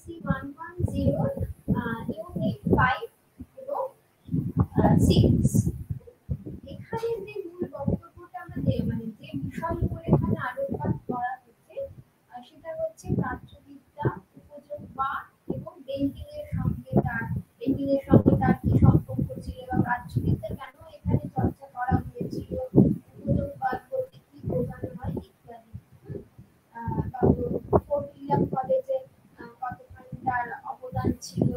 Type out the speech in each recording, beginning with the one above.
WSC 110 unit 5 এবং 6। এখানে যে মূল বক্তব্যটা আমরা মানে যে বিষয়ের উপরে এখানে আলোকপাত করা হচ্ছে সেটা হচ্ছে প্রাচ্যবিদ্যা, উপযোগবাদ এবং বেন্টিং এর সঙ্গে তার কি সম্পর্ক ছিল বা প্রাচ্যবিদ্যা কেন এখানে চর্চা করা হয়েছিল, উপযোগবাদ বলতে কি বোঝানো হয় ইত্যাদি। ফোর্ট উইলিয়াম কলেজে কতখানি তার অবদান ছিল,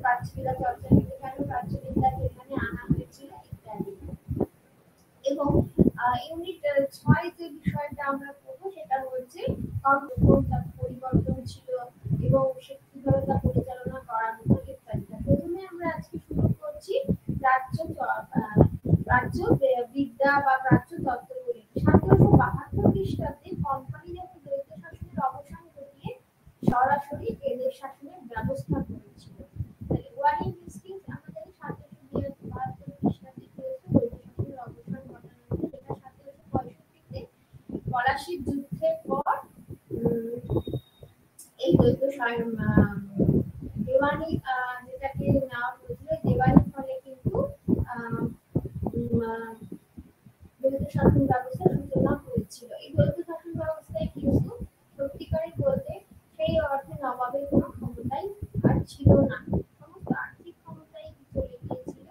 প্রাচ্যবিদ্যা চর্চা থেকে কেন প্রাচ্যবিদ্যাকে এখানে আনা হয়েছিল ইত্যাদি। এবং ইউনিট 6 যে বিষয়টা আমরা পড়বো সেটা হচ্ছে পরিবর্তন ছিল এবং সে কিভাবে তা পরিচালনা করা হতো ইত্যাদি। প্রথমে আমরা আজকে শুরু করছি প্রাচ্য বিদ্যা বা প্রাচ্য তত্ত্বগুলি। 1772 খ্রিস্টাব্দে কোম্পানি যখন দ্বৈত শাসনের অবসান ঘটিয়ে সরাসরি এদের শাসনের ব্যবস্থা করেছিল। ওয়ারেন হেস্টিংস আমাদের 1772 খ্রিস্টাব্দে দ্বৈত শাসনের অবসান ঘটানো, যেটা 1765 তে পলাশীর যুদ্ধের পর এই দ্বৈত দেওয়ানি যেটাকে নাম হয়েছিল দেওয়ানির ফলে কিন্তু দ্বৈত শাসন ব্যবস্থার সূচনা হয়েছিল। এই দ্বৈত শাসন ব্যবস্থায় কিন্তু সত্যিকারের বলতে সেই অর্থে নবাবের কোনো ক্ষমতাই আর ছিল না, সমস্ত আর্থিক ক্ষমতাই চলে গিয়েছিল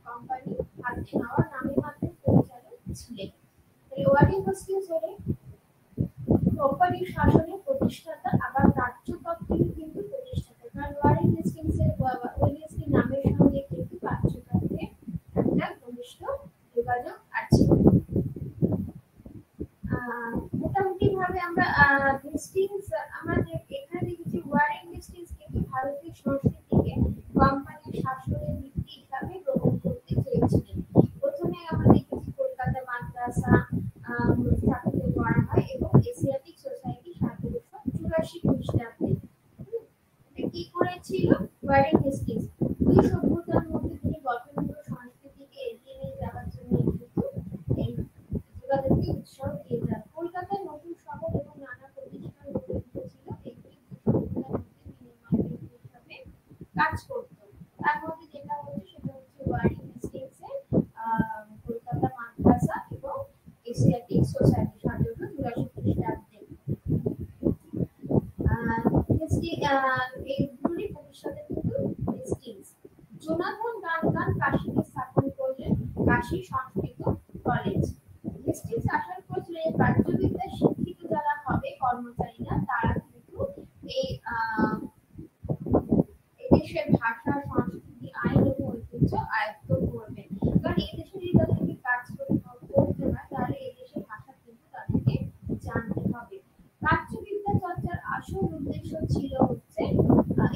কোম্পানি হাতে নেওয়ার নামে মাত্র পরিচালক ছিলেন। ওয়ারেন হেস্টিংস হলেন কোম্পানির শাসনের প্রতিষ্ঠাতা, আবার প্রাচ্য তত্ত্বের কিন্তু প্রতিষ্ঠাতা। কারণ ওয়ারেন হেস্টিংসের নামের সঙ্গে কিন্তু প্রাচ্য তত্ত্বের একটা ঘনিষ্ঠ যোগাযোগ আছে। মোটামুটি ভাবে আমরা হেস্টিংস আমাদের এখানে দেখেছি ওয়ারেন হেস্টিংস কিন্তু ভারতীয় সংস্কৃতিকে কোম্পানির শাসনের ভিত্তি হিসাবে গ্রহণ করতে চেয়েছিলেন। প্রথমে আমরা দেখেছি কলকাতা মাদ্রাসা স্থাপিত করা হয় এবং এশিয়াটিক সোসাইটি 1784 খ্রিস্টাব্দে। কি করেছিল ওয়ারেন হেস্টিংস? দুই সভ্যতার মধ্যে তিনি গঠনমূলক সংস্কৃতিকে এগিয়ে নিয়ে যাওয়ার জন্য কিন্তু এই যোগাযোগকে উৎসাহ দিয়েছেন। কলকাতায় নতুন শহর এবং নানা প্রতিষ্ঠান গড়ে উঠেছিল, এগুলি দুই সভ্যতার মধ্যে বিনিময় হিসাবে কাজ করত। তার মধ্যে যেটা হচ্ছে সেটা হচ্ছে ওয়ারেন হেস্টিংসের কলকাতা মাদ্রাসা এবং এশিয়াটিক সোসাইটি 1784 খ্রিস্টাব্দে। এইগুলি প্রতিষ্ঠাতা কিন্তু হেস্টিংস। জোনাথন ডানকান কাশীতে স্থাপন করলেন কাশী সংস্কৃত কলেজ। হেস্টিংস আশা করেছিলেন প্রাচ্যবিদ্যায় শিক্ষিত যারা হবে কর্মচারীরা তারা কিন্তু এই এদেশের ভাষা, সংস্কৃতি, আইন এবং ঐতিহ্য আয়ত্ত করবেন। কারণ এদেশে যদি তাদেরকে কাজ করতে হয় তাহলে এদেশের ভাষা কিন্তু তাদেরকে জানতে হবে। প্রাচ্যবিদ্যা চর্চার আসল উদ্দেশ্য ছিল হচ্ছে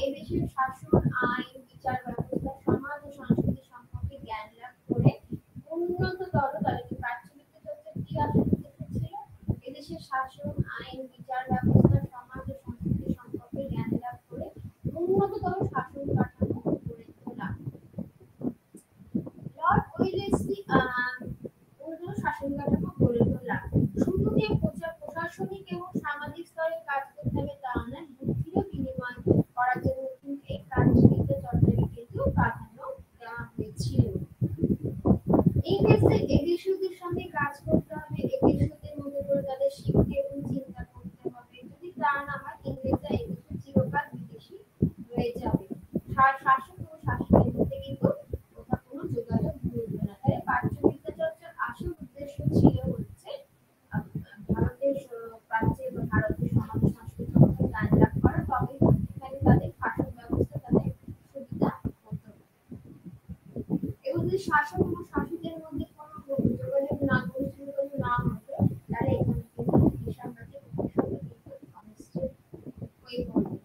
এদেশের শাসন, আইন, বিচার ব্যবস্থা, সমাজ ও সংস্কৃতি সম্পর্কে জ্ঞান লাভ করে উন্নততর তাদেরকে প্রাচ্যবিদ্যা চর্চার কি আসল উদ্দেশ্য ছিল? এদেশের শাসন, আইন, বিচার ব্যবস্থা, সমাজ ও সংস্কৃতি সম্পর্কে জ্ঞান লাভ করে উন্নততর শাসন কাঠামো গড়ে তোলা। লর্ড ওয়েলেসলি উন্নত শাসন কাঠামো গড়ে তোলা। শুধু যে প্রশাসনিক এবং সামাজিক স্তরে কাজ করতে হবে তা নয়, বুদ্ধিরও বিনিময় করার জন্য কিন্তু এই প্রাচ্যবিদ্যা চর্চাকে কিন্তু প্রাধান্য দেওয়া হয়েছিল। ইংরেজদের এদেশীয়দের সঙ্গে কাজ করতে হবে, এদেশীয়দের মধ্যে করে তাদের শিখতে এবং চিন্তা করতে হবে। যদি তা না হয় ইংরেজরা এদেশে চিরকাল বিদেশী হয়ে যাবে। শাসক ও শাসনের মধ্যে কিন্তু কোথাও কোনো যোগাযোগ ঘটবে না। তাই প্রাচ্যবিদ্যা চর্চার আসল উদ্দেশ্য ছিল হচ্ছে ভারতের প্রাচ্যে বা ভারতের সমাজ সংস্কৃতি জ্ঞান লাভ করা, তবে এখানে তাদের শাসন ব্যবস্থা তাদের সুবিধা হতো। এবং যদি শাসক এবং শাসকের মধ্যে কোনো যোগাযোগ না হতো তাহলে এখানে কিন্তু ব্রিটিশ সাম্রাজ্যের ভবিষ্যতে কিন্তু অনিশ্চিত হয়ে পড়বে।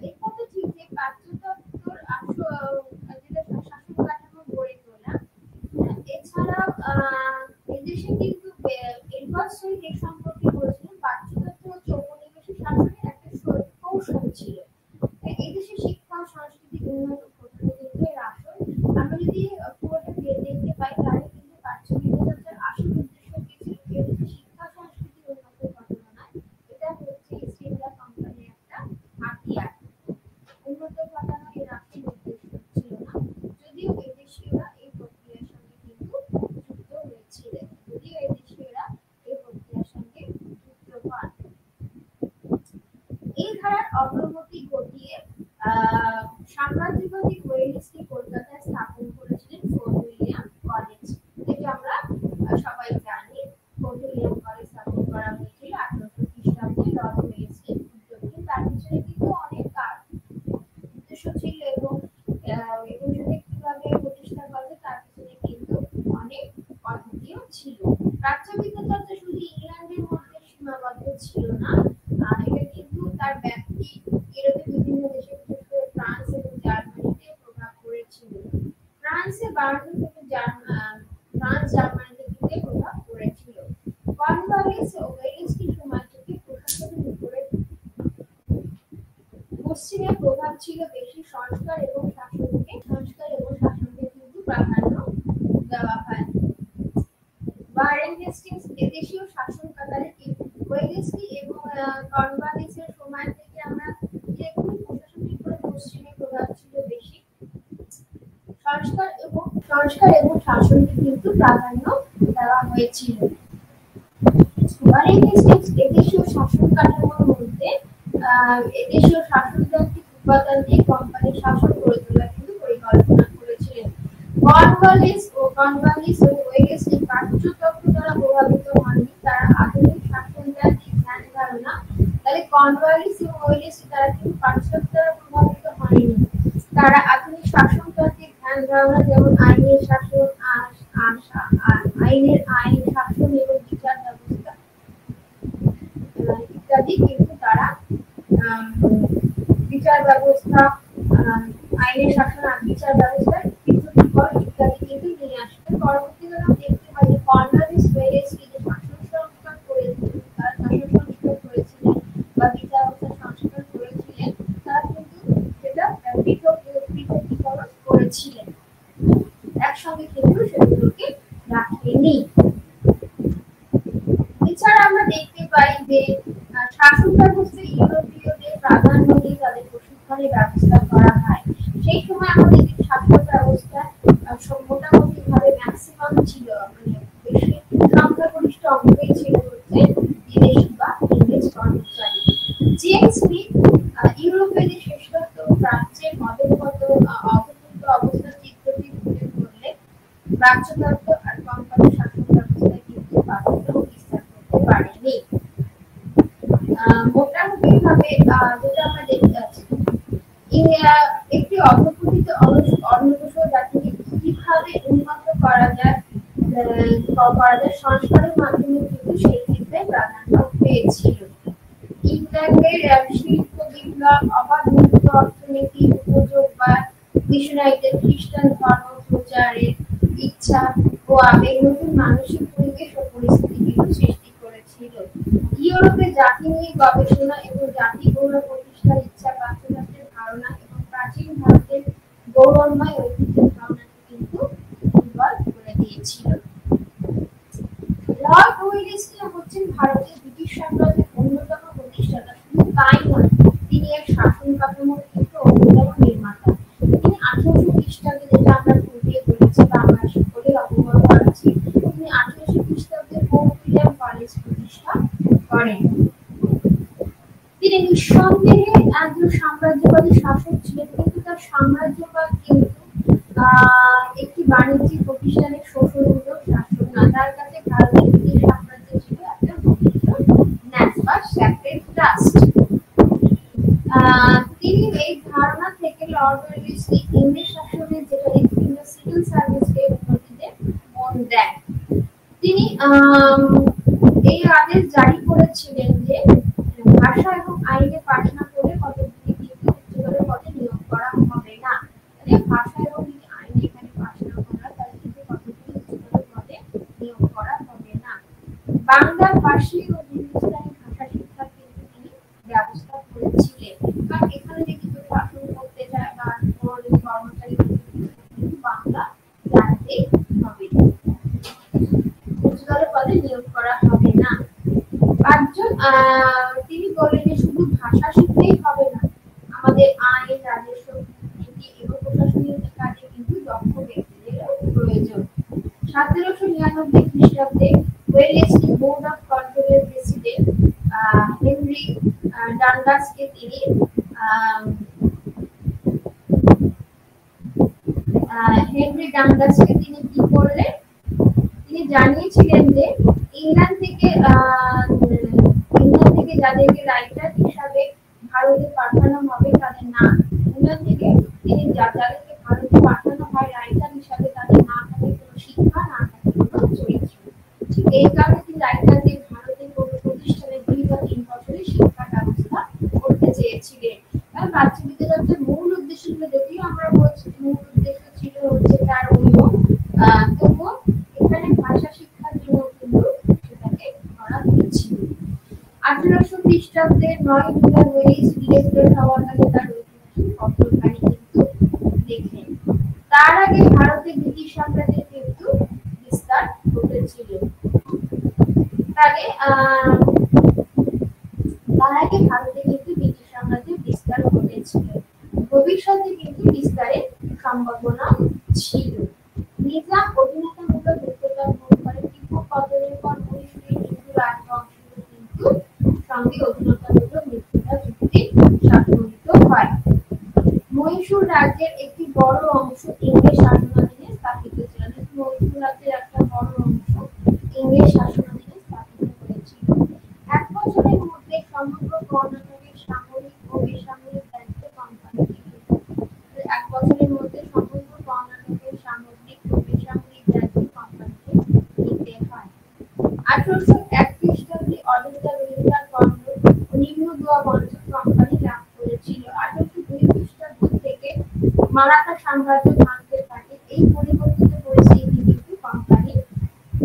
এটা তো ঠিক যে প্রাচ্যতত্ত্বর যেটা শাসন কাঠামো গড়ে তোলা, এছাড়াও এদেশে কিন্তু এডওয়ার্ড সহিত এ সম্পর্কে বলেছিলেন প্রাচ্যতত্ত্ব হচ্ছে ঔপনিবেশিক শাসনের একটা কৌশল ছিল। অগ্রগতি ঘটিয়ে সাম্রাজ্যবাদী ওয়েলসলি কলকাতায় স্থাপন করেছিলেন ফোর্ট উইলিয়াম কলেজ, যেটা আমরা সবাই জানি। ফোর্ট উইলিয়াম কলেজ স্থাপন করা হয়েছিল 1800 খ্রিস্টাব্দে লর্ড ওয়েলসলির উদ্যোগে। তার পিছনে কিন্তু অনেক উদ্দেশ্য ছিল এবং সেটা কিভাবে প্রতিষ্ঠা করবে তার পিছনে কিন্তু অনেক পদ্ধতিও ছিল। প্রাচ্যবিদ্যা চর্চা শুধু ইংল্যান্ডের মধ্যে সীমাবদ্ধ ছিল না, এটা কিন্তু তার ব্যাপ্তি ইউরোপের বিভিন্ন দেশে, বিশেষ করে ফ্রান্স এবং জার্মানিতে প্রভাব পড়েছিল। ফ্রান্সে জার্মানিতে কিন্তু প্রভাব পড়েছিল। কর্নওয়ালিস ও ওয়েলসলি সময় থেকে প্রশাসনের উপরে পশ্চিমের প্রভাব ছিল বেশি। সংস্কার এবং শাসনকে কিন্তু প্রাধান্য দেওয়া হয়। ওয়ারেন হেস্টিংস এদেশীয় শাসনকালে ওয়েলসলি এবং কর্নওয়ালিসের সময় থেকে আমরা যেগুলো প্রশাসনের উপরে পশ্চিমের প্রভাব ছিল বেশি। সংস্কার এবং শাসনকে কিন্তু প্রাধান্য দেওয়া হয়েছিল। ওয়ারেন হেস্টিংস এদেশীয় শাসন কাঠামোর মধ্যে এদেশীয় শাসনতান্ত্রিক উপাদান দিয়ে কোম্পানির শাসন গড়ে তোলার কিন্তু পরিকল্পনা করেছিলেন। কর্নওয়ালিস ও ওয়েলসলি প্রাচ্যতত্ত্ব দ্বারা প্রভাবিত হননি, তারা আধুনিক শাসনতান্ত্রিক ধ্যান ধারণা। তাহলে কর্নওয়ালিস এবং ওয়েলসলি তারা কিন্তু প্রাচ্যতত্ত্ব দ্বারা প্রভাবিত হয়নি, তারা আধুনিক শাসনতান্ত্রিক ধ্যান ধারণা, যেমন আইন শাসন এবং বিচার ব্যবস্থা ইত্যাদি কিন্তু তারা বিচার ব্যবস্থা, আইনের শাসন আর বিচার ব্যবস্থা ইত্যাদি কিন্তু নিয়ে আসবে। পরবর্তীকালে আমরা দেখতে পাই যে কর্নওয়ালিস ওয়েলসলি যে শাসন সংস্কার করেছিলেন বা বিচার ব্যবস্থা সংস্কার করেছিলেন, তারা কিন্তু সেটা পৃথকীকরণ করেছিলেন, একসঙ্গে কিন্তু সেগুলোকে রাখেনি। এছাড়া আমরা দেখতে পাই যে শাসন ব্যবস্থায় ইউরোপীয়দের প্রাধান্য দিয়ে তাদের প্রশিক্ষণের ব্যবস্থা করা হয়। সেই সময় আমাদের শাসন ব্যবস্থা মোটামুটি ভাবে ম্যাক্সিমাম ছিল, মানে বেশি সংখ্যাগরিষ্ঠ অংশই ছিল হচ্ছে বিদেশি বা ইংরেজ কর্মচারী। জেমস স্মিথ ইউরোপের শ্রেষ্ঠত্ব প্রাচ্যের অধঃপত অবস্থা চিত্রটি তুলে ধরলে প্রাচ্যতত্ত্ব আর কোম্পানি শাসন ব্যবস্থায় কিন্তু পার্থক্য বিস্তার করতে পারেনি। মোটামুটি ভাবে যেটা আমরা দেখতে পাচ্ছি, একটি অধঃপতিত অনগ্রসর জাতিকে কিভাবে উন্নত করা যায় সংস্কারের মাধ্যমে কিন্তু সেই ক্ষেত্রে প্রাধান্য পেয়েছিল। ইংল্যান্ডের শিল্প বিপ্লব, অবাধ মুক্ত অর্থনীতি, উপযোগবাদ, মিশনারিদের খ্রিস্টান ধর্ম প্রচারের ইচ্ছা ও আবেগ নতুন মানসিক পরিবেশ ও পরিস্থিতি কিন্তু সৃষ্টি করেছিল। ইউরোপে জাতি নিয়ে গবেষণা এবং জাতি গৌরব প্রতিষ্ঠার ইচ্ছা প্রাচ্যতত্ত্বের ধারণা এবং প্রাচীন ভারতের গৌরবময় ঐতিহ্যের ধারণাকে কিন্তু দুর্বল করে দিয়েছিল। লর্ড ওয়েলসলি হচ্ছেন ভারতের ব্রিটিশ সাম্রাজ্যের অন্যতম প্রতিষ্ঠাতা। শুধু তাই নয়, তিনি এক শাসন কাঠামোর কিন্তু অন্যতম নির্মাতা। তিনি 1800 খ্রিস্টাব্দে, যেটা আমরা পূর্বে বলেছি বা আমরা সকলে অবগত আছি, তিনি 1800 খ্রিস্টাব্দে ফোর্ট উইলিয়াম কলেজ প্রতিষ্ঠা করেন। তিনি নিঃসন্দেহে একজন সাম্রাজ্যবাদী শাসক ছিলেন, কিন্তু তার সাম্রাজ্যবাদ কিন্তু একটি বাণিজ্যিক প্রতিষ্ঠানের শোষণমূলক শাসন না। তার কাছে ভারতের ব্রিটিশ সাম্রাজ্য ছিল একটা পবিত্র ন্যাস বা স্যাক্রেড ট্রাস্ট। তিনি এই ধারণা থেকে লর্ড ওয়েলসলি ইংরেজ শাসনের, যেটা বিভিন্ন সিভিল সার্ভিসকে উন্নতিতে মন দেন। তিনি এই আদেশ জারি করেছিলেন যে ভাষা এবং আইনে পাশ না করলে কতগুলি কিন্তু উচ্চতর পদে নিয়োগ করা হবে না। তাহলে ভাষা এবং আইনে এখানে পাশ না করা, তাহলে কিন্তু কতগুলি উচ্চতর পদে নিয়োগ করা হবে না। বাংলা, ফার্সি ও হিন্দুস্তানি ভাষা শিক্ষা কিন্তু তিনি ব্যবস্থা করেছিলেন। কারণ এখানে যে কিছু শাসন করতে যায় বা কর্মচারী কিন্তু বাংলা জানতে হবে, উচ্চতর পদে নিয়োগ করা হবে না। তিনি বলেন যে শুধু ভাষা শিখলেই হবে না, আমাদের আইন, রাজস্ব, নীতি এবং প্রশাসনিক কাজে কিন্তু দক্ষ ব্যক্তিদেরও প্রয়োজন। 1799 খ্রিস্টাব্দে ওয়েলসলি বোর্ড অফ কন্ট্রোলের প্রেসিডেন্ট হেনরি ডান্ডাসকে তিনি আহ, হেনরি ডান্ডাসকে তিনি কি করলেন, তিনি জানিয়েছিলেন যে ইংল্যান্ড থেকে যাদেরকে রাইটার হিসাবে ভারতে পাঠানো হবে তাদের নাম, ইংল্যান্ড থেকে তিনি যাদেরকে ভারতে পাঠানো হয় রাইটার হিসাবে তাদের না থাকে কোনো শিক্ষা, না থাকে কোনো চরিত্র। ঠিক এই কারণে তিনি রাইটারদের ভারতের কোনো প্রতিষ্ঠানে 2 বা 3 বছরের শিক্ষা ব্যবস্থা করতে চেয়েছিলেন। প্রাচ্য বিদ্যালয়ের মূল উদ্দেশ্যগুলো যদিও আমরা বলছি মূল উদ্দেশ্য ছিল হচ্ছে তার অন্য, তবুও এখানে ভাষা শিক্ষার জন্য কিন্তু সেটাকে করা হয়েছিল। 1800 খ্রিস্টাব্দে 9 জুলাই ওয়েলিস ডিরেক্টর হওয়ার আগে তার ঐতিহাসিক পত্রখানি কিন্তু লেখেন। তার আগে ভারতে ব্রিটিশ সাম্রাজ্যের কিন্তু বিস্তার ঘটেছিল। তার আগে ভারতে কিন্তু ব্রিটিশ সাম্রাজ্যের বিস্তার ঘটেছিল, ভবিষ্যতে কিন্তু বিস্তারের সম্ভাবনা ছিল। নিজাম অধীনতামূলক যোগ্যতা ভোগ করে টিপু পতনের পর মহীশূরের হিন্দু রাজবংশের কিন্তু সঙ্গে অধীনতামূলক মিত্রতা চুক্তি স্বাক্ষরিত হয়। মহীশূর রাজ্যের একটি বড় অংশ ইংরেজ শাসনাধীনে স্থাপিত ছিল। মহীশূর রাজ্যের একটা বড় অংশ ইংরেজ শাসনাধীনে স্থাপিত হয়েছিল। 1 বছরের মধ্যে সমগ্র কর্ণাটকের সামরিক ও বেসামরিক দায়িত্ব কোম্পানিকে 1 বছরের মধ্যে সমগ্র কর্ণাটকের সামরিক ও বেসামরিক দায়িত্ব কোম্পানিকে নিতে হয়। 1801 খ্রিস্টাব্দে অযোধ্যা রোহিঙ্গার কর্ণক ও নিম্ন গোয়া অঞ্চল কোম্পানি লাভ করেছিল। 1802 খ্রিস্টাব্দ থেকে মারাঠা সাম্রাজ্য ভাঙতে থাকে। এই পরিবর্তিত পরিস্থিতি কিন্তু কোম্পানির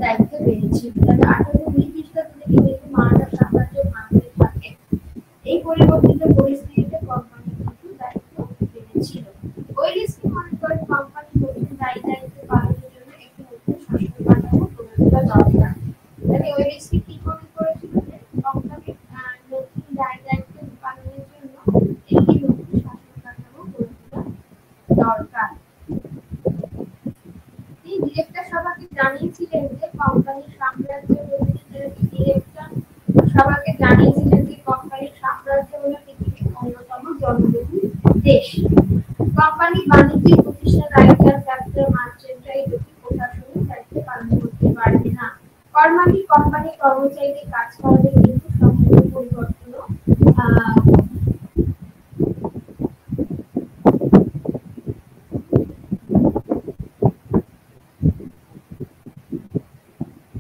দায়িত্ব বেড়েছিল। 1802 খ্রিস্টাব্দ থেকে কিন্তু মারাঠা সাম্রাজ্য ভাঙতে থাকে। এই পরিবর্তিত পরিস্থিতিতে কোম্পানি কিন্তু দায়িত্ব বেড়েছিল। ওয়েলিসকে মনে করেন কোম্পানি নতুন দায়িত্ব পালনের জন্য একটি নতুন শাসন কাঠামো গড়ে তোলা দরকার। তাহলে ওয়েলিসকে কি মনে করেছিল যে কোম্পানির নতুন দায়িত্ব পালনের জন্য একটি নতুন শাসন কাঠামো গড়ে তোলা দরকার। তিনি ডিরেক্টর সভাকে জানিয়েছিলেন যে কোম্পানির সাম্রাজ্যের ডিরেক্টর সভাকে জানিয়েছিলেন যে কোম্পানির সাম্রাজ্য হলো পৃথিবীর অন্যতম জনবহুল দেশ। কোম্পানি বাণিজ্যিক প্রতিষ্ঠান রাইটার, ফ্যাক্টর, মার্চেন্টরা এই দুটি প্রশাসনিক দায়িত্ব পালন করতে পারবে না। কোম্পানি কর্মচারীদের কাজ করাবে কিন্তু সম্পূর্ণ পরিবর্তন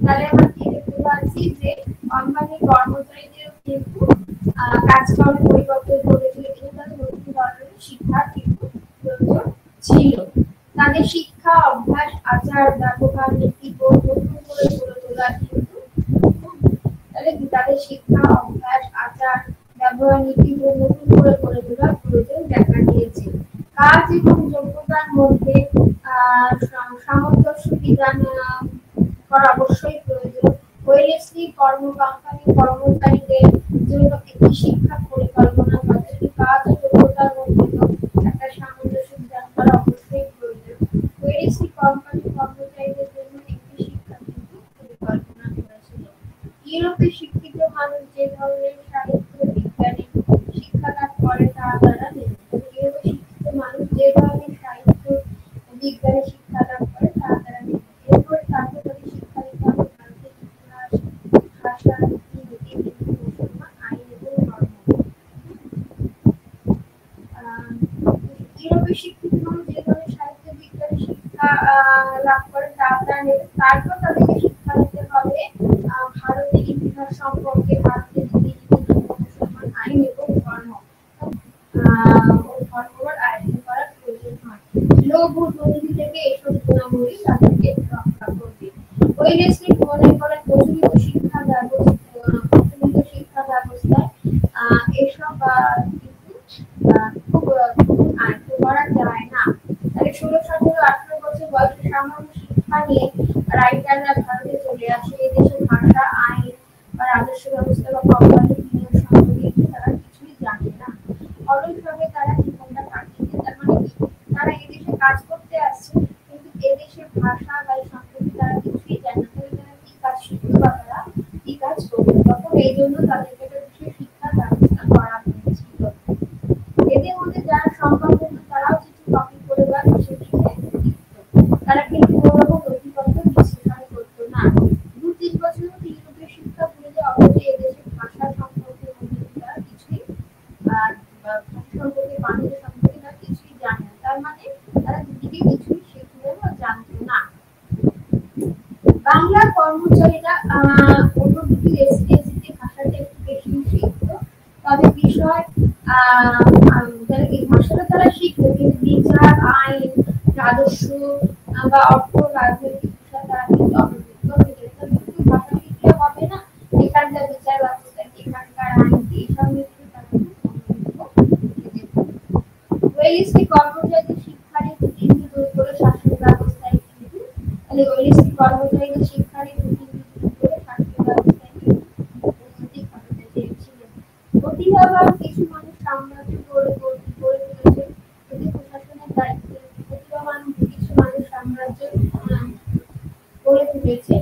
তাহলে আমরা কি দেখতে পাচ্ছি যে কোম্পানির কর্মচারীদেরও কিন্তু কাজকর্মের পরিবর্তন ঘটেছিল, কিন্তু তাদের নতুন ধরনের শিক্ষার কিন্তু প্রয়োজন ছিল। তাদের শিক্ষা, অভ্যাস, আচার, ব্যবহার, নীতিবোধ নতুন করে গড়ে তোলা কিন্তু তাহলে তাদের শিক্ষা, অভ্যাস, আচার, ব্যবহার, নীতিবোধ নতুন করে গড়ে তোলার প্রয়োজন দেখা দিয়েছে। কাজ এবং যোগ্যতার মধ্যে সামঞ্জস্য বিধান করা অবশ্যই প্রয়োজন। ওয়েলেসলি কোম্পানির কর্মচারীদের জন্য একটি শিক্ষা পরিকল্পনা, তাদের কাজ ও যোগ্যতার মধ্যে একটা সামঞ্জস্য বিধান করা অবশ্যই প্রয়োজন। ওয়েলেসলি কোম্পানির কর্মচারীদের জন্য একটি শিক্ষা কিন্তু পরিকল্পনা করেছিল। ইউরোপে শিক্ষিত মানুষ যে ধরনের সাহিত্য বিজ্ঞানে শিক্ষালাভ করে তা দ্বারা ইউরোপে শিক্ষিত মানুষ যে ধরনের সাহিত্য বিজ্ঞানে শিক্ষালাভ করে তা দ্বারা এরপরে তারপর তাদের শিক্ষা দিতে হবে ভারতের ইতিহাস, ভাষা, রীতিনীতি, মুসলমান আইন এবং ধর্ম। ইউরোপে শিক্ষিত মানুষ যে ধরনের সাহিত্য বিজ্ঞানে শিক্ষা লাভ করে তা দ্বারা তারপর তাদেরকে শিক্ষা দিতে হবে ভারতের ইতিহাস সম্পর্কে, ভারতের রীতিনীতি, মুসলমান আইন এবং ধর্ম ধর্মবার আয়োজন করার প্রয়োজন হয়। লোভ ও দুর্নীতি থেকে এসব গুণাবলী তাদেরকে রক্ষা করবে। ওয়েলেসলি মনে করেন প্রচলিত শিক্ষা ব্যবস্থায় এসব কিন্তু খুব আয়ত্ত করা যায় না। তাহলে 16, 17, 18 বছর বয়সে সামান্য শিক্ষা নিয়ে রাইটাররা ভারতে চলে আসে। এই দেশের ভাষা, আইন বা রাজস্ব ব্যবস্থা বা কোম্পানির নিয়ম সম্পর্কে তারা কিছুই জানে না। অলসভাবে তারা জীবনটা কাটিয়ে দেয়। তার মানে তারা এদেশে কাজ করতে আসছে, কিন্তু এদেশের ভাষা বা সম্পর্কে তারা কিছুই জানে না। তারা কি কাজ শিখবে বা তারা কি কাজ করবে, তখন এই জন্য তাদেরকে একটা বিশেষ শিক্ষার ব্যবস্থা করা করা হয়েছিল। এদের মধ্যে যারা সম্ভব হতো তারাও চিঠি কপি করে বা লিখে লিখে লিখত। তারা কিন্তু কোনোরকম নথিপত্র বিশ্লেষণ করতো না। ২-৩ বছরের মধ্যে ইউরোপীয় শিক্ষা ভুলে যাওয়া অথচ এদেশের ভাষা সম্পর্কে তারা কিছুই ভাষা সম্পর্কে বাণিজ্য সম্পর্কে তারা কিছুই জানে না। তার মানে তারা দুদিকে কিছুই শিখলেও বা জানতো না। বাংলা কর্মচারীরা অন্য দুটি রেসিডেন্সিতে ভাষাটা একটু বেশি শিখতো। তবে বিষয় এই ভাষাটা তারা শিখতো কিন্তু বিচার, আইন, রাজস্ব বা অর্থ রাজনৈতিক বিষয় তারা কিন্তু অনভিজ্ঞ হয়ে যেত। কিন্তু ভাষা শিখলে হবে না, এখানকার বিচার ব্যবস্থা এখানকার আইন এইসব নিয়ে তারা কিন্তু অনভিজ্ঞ হয়ে যেত। ওয়েলিস্টিক কর্মচারীদের শিক্ষার এই ত্রুটি দূর করে শাসন ব্যবস্থায় কিন্তু তাহলে ওয়েলিস্টিক কর্মচারীদের শিক্ষার এই ত্রুটি দূর করে শাসন ব্যবস্থায় কিন্তু উন্নতি ঘটাতে চেয়েছিলেন। প্রতিভাবান কিছু মানুষ সাম্রাজ্য গড়ে তুলেছে। এতে প্রশাসনের দায়িত্ব প্রতিভাবান কিছু মানুষ সাম্রাজ্য গড়ে তুলেছে।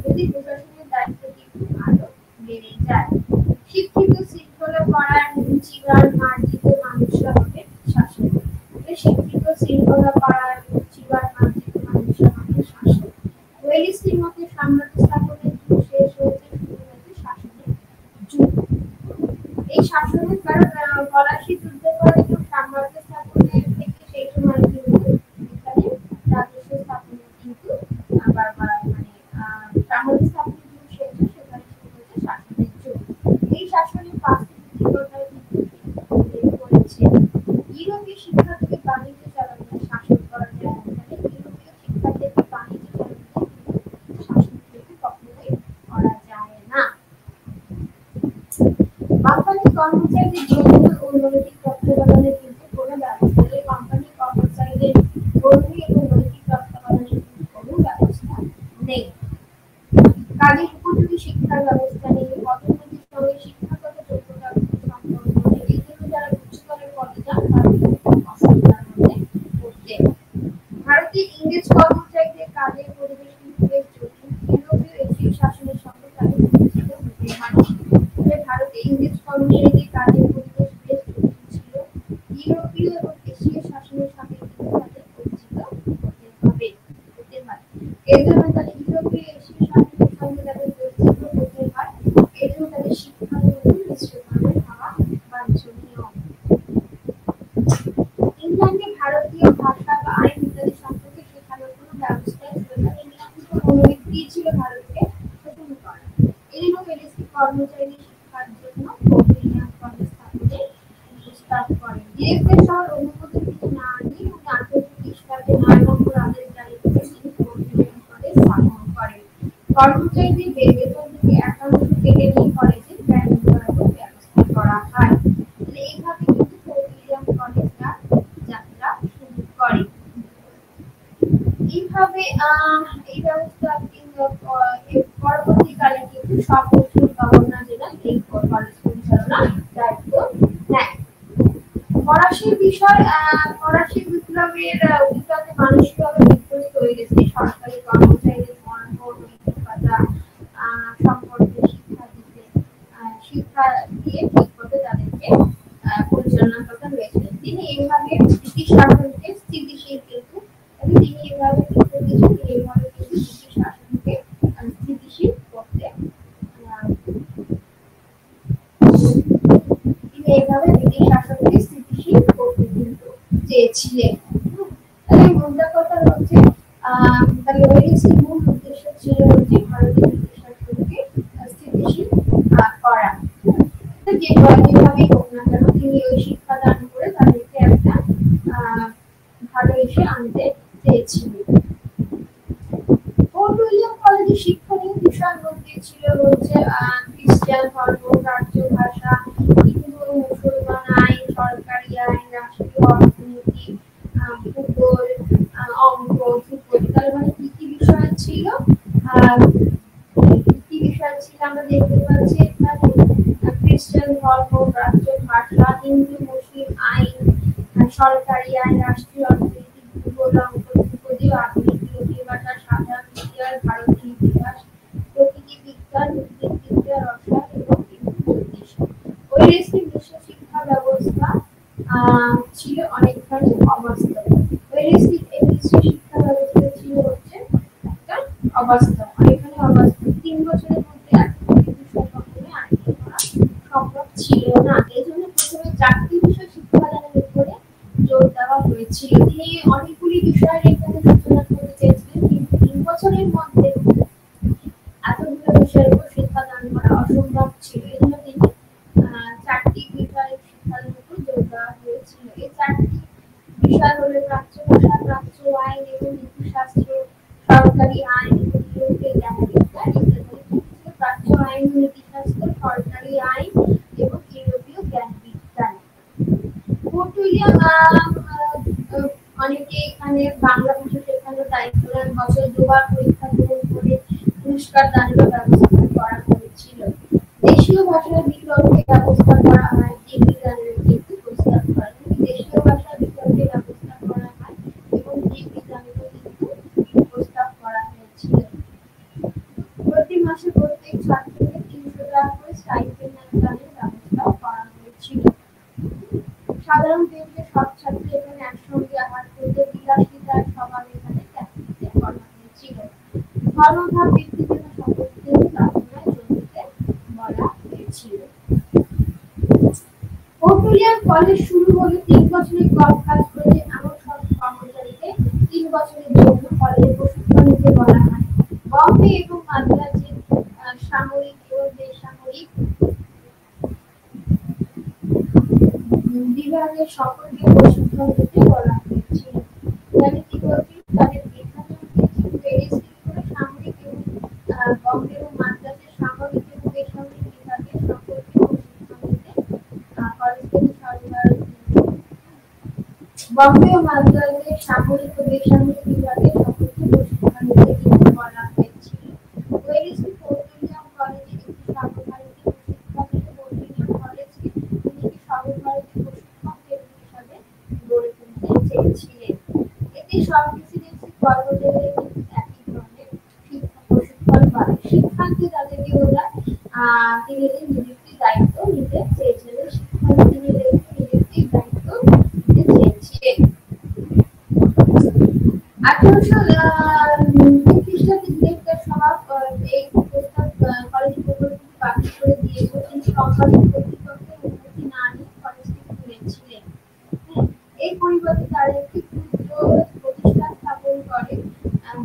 এতে প্রশাসনের দায়িত্ব কিন্তু আরো বেড়ে যায়। শিক্ষিত শৃঙ্খলা পরায়ণ রুচিবান মার্জিত মানুষরা হবে শাসক। শিক্ষিত শৃঙ্খলা পরায়ণ রুচিবান মার্জিত মানুষরা হবে শাসক। ওয়েলিস্টির মতে সাম্রাজ্য স্থাপনের যুগ শেষ হয়েছে, শুরু হয়েছে শাসনের যুগ। এই শাসনের কারণ ফরাসি যুদ্ধের পরে সাম্রাজ্য স্থাপনের থেকে সেই সময় কিন্তু এখানে রাজস্ব স্থাপনের কিন্তু আবার মানে সাম্রাজ্য স্থাপনের যুগ শেষ হয়ে সেখানে শুরু হয়েছে শাসনের যুগ। এই শাসনের বাস্তবিকতায় কিন্তু করেছে ইউরোপীয় শিক্ষা থেকে বাণিজ্য চালানো শাসন করা যায় না। ইউরোপীয় শিক্ষা থেকে বাণিজ্য চালানো শাসন থেকে কখনোই করা যায় না। কোম্পানি কর্মচারীদের জন্য ও নৈতিক তত্ত্বাবধানের কিন্তু কোনো ব্যবস্থা নেই। কোম্পানি কর্মচারীদের কর্মী এবং নৈতিক তত্ত্বাবধানের কিন্তু কোনো ব্যবস্থা নেই। কাজের উপযোগী শিক্ষার ব্যবস্থা নেই। পদোন্নতির সঙ্গে শিক্ষাগত যোগ্যতা সম্পর্ক নেই। এই জন্য যারা উচ্চতরের পদে যান তারা কিন্তু অসুবিধার মধ্যে পড়তেন। ভারতে ইংরেজ কর্মচারীদের কাজের পরিবেশ কিন্তু বেশ জটিল। ইউরোপীয় এশীয় শাসনের সঙ্গে তাদের পরিচিত হতে হয়। ভারতে ইংরেজ কর্মচারীদের কাজের পরিবেশ বেশ জটিল ছিল। ইউরোপীয় এবং এশীয় শাসনের সাথে কিন্তু তাদের পরিচিত হতে হয়। এর জন্য তাদের ইউরোপীয় এশীয় শাসনের সঙ্গে তাদের পরিচিত হতে হয়। এর জন্য তাদের শিক্ষার মধ্যে মিশ্রভাবে হওয়া বাঞ্ছনীয়। ইংল্যান্ডে ভারতীয় ভাষা বা আইন ইত্যাদি সম্পর্কে শেখানোর কোনো ব্যবস্থাই ছিল না। ইংল্যান্ড কিন্তু অনুমতি দিয়েছিল ভারতকে শোষণ করা। এজন্য ওয়েলিস্টিক কর্মচারীদের শিক্ষার জন্য কৌটিল্যান্ড কলেজ স্থাপনের প্রস্তাব করেন। ডিরেক্টর শহর অনুমোদন তিনি না দিয়ে 1830 সালে 9 নম্বর আদেশ জারি করে তিনি কৌটিল্যান্ড কলেজ স্থাপন করেন। কর্মচারীদের বেতন থেকে একাংশ কেটে নিয়ে কলেজে ট্রেনিং করানোর ব্যবস্থা করা হয়। এইভাবে কিন্তু কৌটিল্যান্ড কলেজ তার যাত্রা শুরু করে। এইভাবে এই ব্যবস্থা পরবর্তীকালে কিন্তু সব গভর্নর জেনারেল এই কলেজ পরিচালনার দায়িত্ব নেয়। ফরাসি বিষয় ফরাসি বিপ্লবের উত্তাপে মানসিকভাবে বিধ্বস্ত হয়ে গেছে। সরকারি কর্মচারীদের ধর্ম নৈতিকতা সম্পর্কে শিক্ষা দিয়ে ঠিক মতো তাদেরকে পরিচালনা করতে হয়েছিল। তিনি এইভাবে ব্রিটিশ শাসনকে স্থিতিশীল কিন্তু তিনি এইভাবে ব্রিটিশ শাসনকে স্থিতিশীল করতে তিনি এইভাবে ব্রিটিশ শাসনকে স্থিতিশীল করতে কিন্তু চেয়েছিলেন। তাহলে মোদ্দা কথা হচ্ছে তাহলে ওয়েলিস্টির মূল উদ্দেশ্য ছিল হচ্ছে ভারতীয় ব্রিটিশ শাসনকে স্থিতিশীল করা। যেভাবে হোক না কেন তিনি ওই শিক্ষা দান করে তাদেরকে একটা ভালো এসে আনতে চেয়েছিলেন। ফোর্ট উইলিয়াম কলেজের শিক্ষণীয় বিষয়ের মধ্যে ছিল হচ্ছে খ্রিস্টান ধর্ম, রাজ্য ভাষা, হিন্দু ও মুসলমান আইন, সরকারি আইন, রাষ্ট্রীয় অর্থনীতি, ভূগোল, অঙ্ক, ধ্রুপদী। মানে কি কি বিষয় ছিল? কি বিষয় ছিল আমরা দেখতে পাচ্ছি এখানে খ্রিস্টান ধর্ম, রাজ্য ভাষা, হিন্দু মুসলিম আইন, সরকারি আইন, রাষ্ট্রীয় অর্থনীতি, ভূগোল, অঙ্ক, ধ্রুপদী, আধুনিক ভাষা, সাধারণ ইতিহাস, ভারতীয় ইতিহাস, প্রকৃতি বিজ্ঞান, উদ্ভিদ বিদ্যা, রসায়ন এবং জ্যোতিষ। ওয়েলিস্টিক বিশ্ব শিক্ষা ছিল না, এই জন্য প্রথমে 4টি বিষয় শিক্ষাদানের উপরে জোর দেওয়া হয়েছিল। তিনি অনেকগুলি বিষয়ের এখানে সূচনা করতে চেয়েছিলেন, কিন্তু 3 বছরের মধ্যে এতগুলো বিষয়ের উপর শিক্ষাদান করা অসম্ভব ছিল। এই জন্য তিনি 4টি বিষয়ের শিক্ষাদানের উপর জোর দেওয়া হয়েছিল। এই 4টি বিষয় হলো প্রাচ্য ভাষা, প্রাচ্য আইন এবং নীতিশাস্ত্র, সরকারি আইন এবং ইউরোপীয় জ্ঞানবিজ্ঞান ইত্যাদি। প্রাচ্য আইন, নীতিশাস্ত্র, সরকারি আইন এবং ইউরোপীয় জ্ঞানবিজ্ঞান। ফোর্ট উইলিয়াম অনেকে এখানে বাংলা ভাষা শেখানোর দায়িত্ব নেন। বছরে 2বার পরীক্ষা গ্রহণ করে পুরস্কার দানের ব্যবস্থা করা হয়েছিল। দেশীয় ভাষার বিকল্পে ব্যবস্থা করা হয়, ডিগ্রি দানের কিন্তু প্রস্তাব করা হয়। দেশীয় ভাষার বিকল্পে ব্যবস্থা করা হয় এবং ডিগ্রি দানেরও কিন্তু প্রস্তাব করা হয়েছিল। প্রতি মাসে প্রত্যেক ছাত্রকে 300 টাকা করে স্টাইপেন্ড দানের ব্যবস্থা করা হয়েছিল। সাধারণ টেবিলে সব ছাত্র এখানে একসঙ্গে আহার করতে বিলাসিতার সবার এখানে ত্যাগ করা হয়েছিল। ধর্মভাব বৃদ্ধির জন্য সকলকে প্রার্থনায় যোগ দিতে বলা হয়েছিল। ফোর্ট উইলিয়াম কলেজ শুরু হলে 3 বছরের কম কাজ করে এমন সব কর্মচারীকে 3 বছরের জন্য কলেজে প্রশিক্ষণ নিতে বলা হয়। বম্বে এবং মাদ্রাজের সামরিক এবং বেসামরিক বিভাগের সকলকে প্রশিক্ষণ দিতে বলা হয়েছিল। তাহলে কি বলছি, তাদের এখানে পেরিসিং করে সামরিক এবং বম্বে এবং মাদ্রাজের সামরিক এবং বেসামরিক বিভাগের সকলকে প্রশিক্ষণ দিতে কলেজ থেকে সরকার বম্বে ও মাদ্রাজের সামরিক ও বেসামরিক বিভাগের সকলকে প্রশিক্ষণ দিতে কিন্তু বলা হয়েছিল। ওয়েলেসলি ফোর্ট উইলিয়াম কলেজে একটি সর্বভারতীয় প্রশিক্ষণ থেকে ফোর্ট উইলিয়াম কলেজকে তিনি সর্বভারতীয় প্রশিক্ষণ কেন্দ্র হিসাবে গড়ে তুলতে চেয়েছিলেন। এতে সব প্রেসিডেন্সি কর্মচারীরা কিন্তু একই ধরনের শিক্ষা প্রশিক্ষণ পাবে। শিক্ষার্থী তাদেরকে ওরা তিনি নিযুক্তির দায়িত্ব নিতে চেয়েছিলেন। শিক্ষার্থী নিযুক্তির দায়িত্ব নিতে চেয়েছিলেন। 1800 খ্রিস্টাব্দে ডিরেক্টর সভা এই প্রস্তাব কলেজ প্রকল্পটি বাতিল করে দিয়েছিল। তিনি সংসদীয় কর্তৃপক্ষের অনুমতি না নিয়ে কলেজটি খুলেছিলেন। এই পরিবর্তে তারা একটি ক্ষুদ্র প্রতিষ্ঠান স্থাপন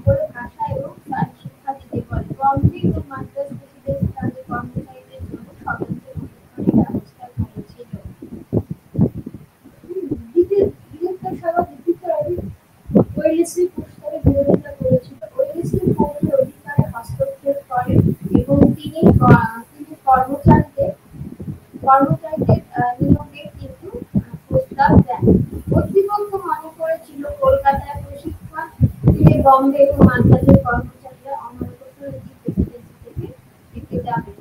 করে ভাষা এবং শিক্ষা দিতে পারে। বম্বে এবং মাদ্রাজ প্রেসিডেন্সি তাদের কর্মচারীদের জন্য স্বতন্ত্র প্রশিক্ষণের ব্যবস্থা করেছিল। ডিরেক্টর সভা ব্রিটিশারদের ওয়েলেসলি প্রস্তাবে বিরোধিতা করেছিল। ওয়েলেসলি ফোর্টের অধিকারে হস্তক্ষেপ করেন এবং তিনি কর্মচারীদের নিয়োগের কিন্তু প্রস্তাব দেন। কর্তৃপক্ষ মনে করেছিল কলকাতায় প্রশিক্ষণ দিলে বম্বে এবং মাদ্রাজের কর্মচারীরা অনগ্রসর প্রেসিডেন্সি থেকে থেকে যাবে।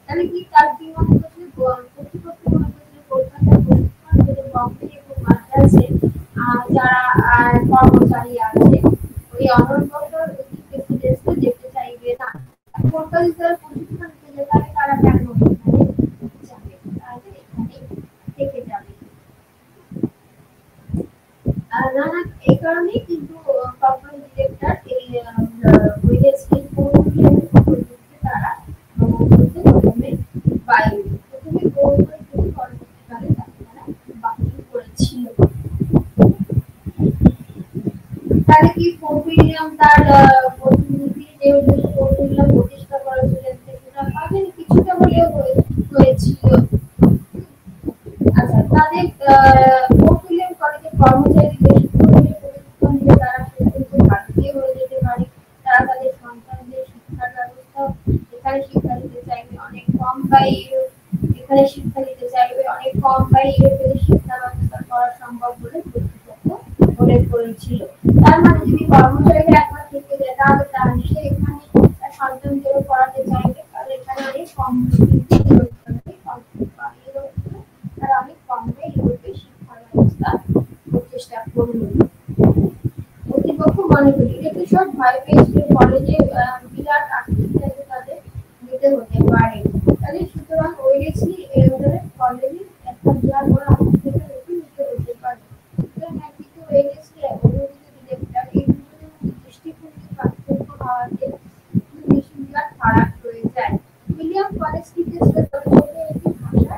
তাহলে কি তার কি মনে করছিল, কর্তৃপক্ষ মনে করছিল কলকাতায় প্রশিক্ষণ দিলে বম্বে এবং মাদ্রাজে যারা কর্মচারী আছে ওই অনগ্রসর প্রেসিডেন্সি যেতে চাইবে না। কলকাতায় যারা প্রশিক্ষণ দিলে তাহলে তারা কেন এখানে যাবে, তাদের এখানে থেকে যাবে। নানা এই কারণেই কিন্তু প্রথম ডিরেক্টর এই ওয়েলেসলি ফোর্ট উইলিয়ামের প্রকল্পকে তারা প্রথমে গ্রহণ করে কিন্তু পরবর্তীকালে তারা বাতিল করেছিল। তাহলে কি ফোর্ট উইলিয়াম তার প্রতিনিধি যে উদ্দেশ্য ফোর্ট উইলিয়াম প্রতিষ্ঠা করেছিলেন সেটা পাবেন কিছুটা হলেও হয়েছিল। আচ্ছা, তাদের ফোর্ট উইলিয়াম কলেজের কর্মচারীদের প্রশিক্ষণ দিলে তারা কিন্তু ভারতীয় হয়ে যেতে পারে। তারা তাদের সন্তানদের শিক্ষার ব্যবস্থা এখানে শিক্ষা দিতে চাইবে অনেক কম ব্যয়ে, এখানে শিক্ষা দিতে চাইবে অনেক কম ব্যয়ে, ইউরোপের শিক্ষা ব্যবস্থা করা সম্ভব বলে কর্তৃপক্ষ মনে করেছিল। তার মানে যদি কর্মচারীরা একবার থেকে যায় তাহলে সে এখানে তার সন্তানদেরও পড়াতে চাইবে, তাহলে এখানে অনেক কম তারা অনেক কম ব্যয়ে ইউরোপের শিক্ষা ব্যবস্থা প্রতিষ্ঠা করল। কর্তৃপক্ষ মনে করি এতে সব ভয় পেয়েছিল কলেজে বিরাট আর্থিক দায়িত্ব তাদের নিতে হতে পারে। তাহলে সুতরাং ওয়েলেসলি কলেজে একটা বিরাট বড় আর্থিক দায়িত্ব নিতে হতে পারে। সুতরাং একদিকে ওয়েলেসলি অন্যদিকে ডিরেক্টর এই দুজনের মধ্যে দৃষ্টিভঙ্গির পার্থক্য হওয়াতে বিরাট ফারাক হয়ে যায়। উইলিয়াম কলেজ থেকে ছোট একটি ভাষা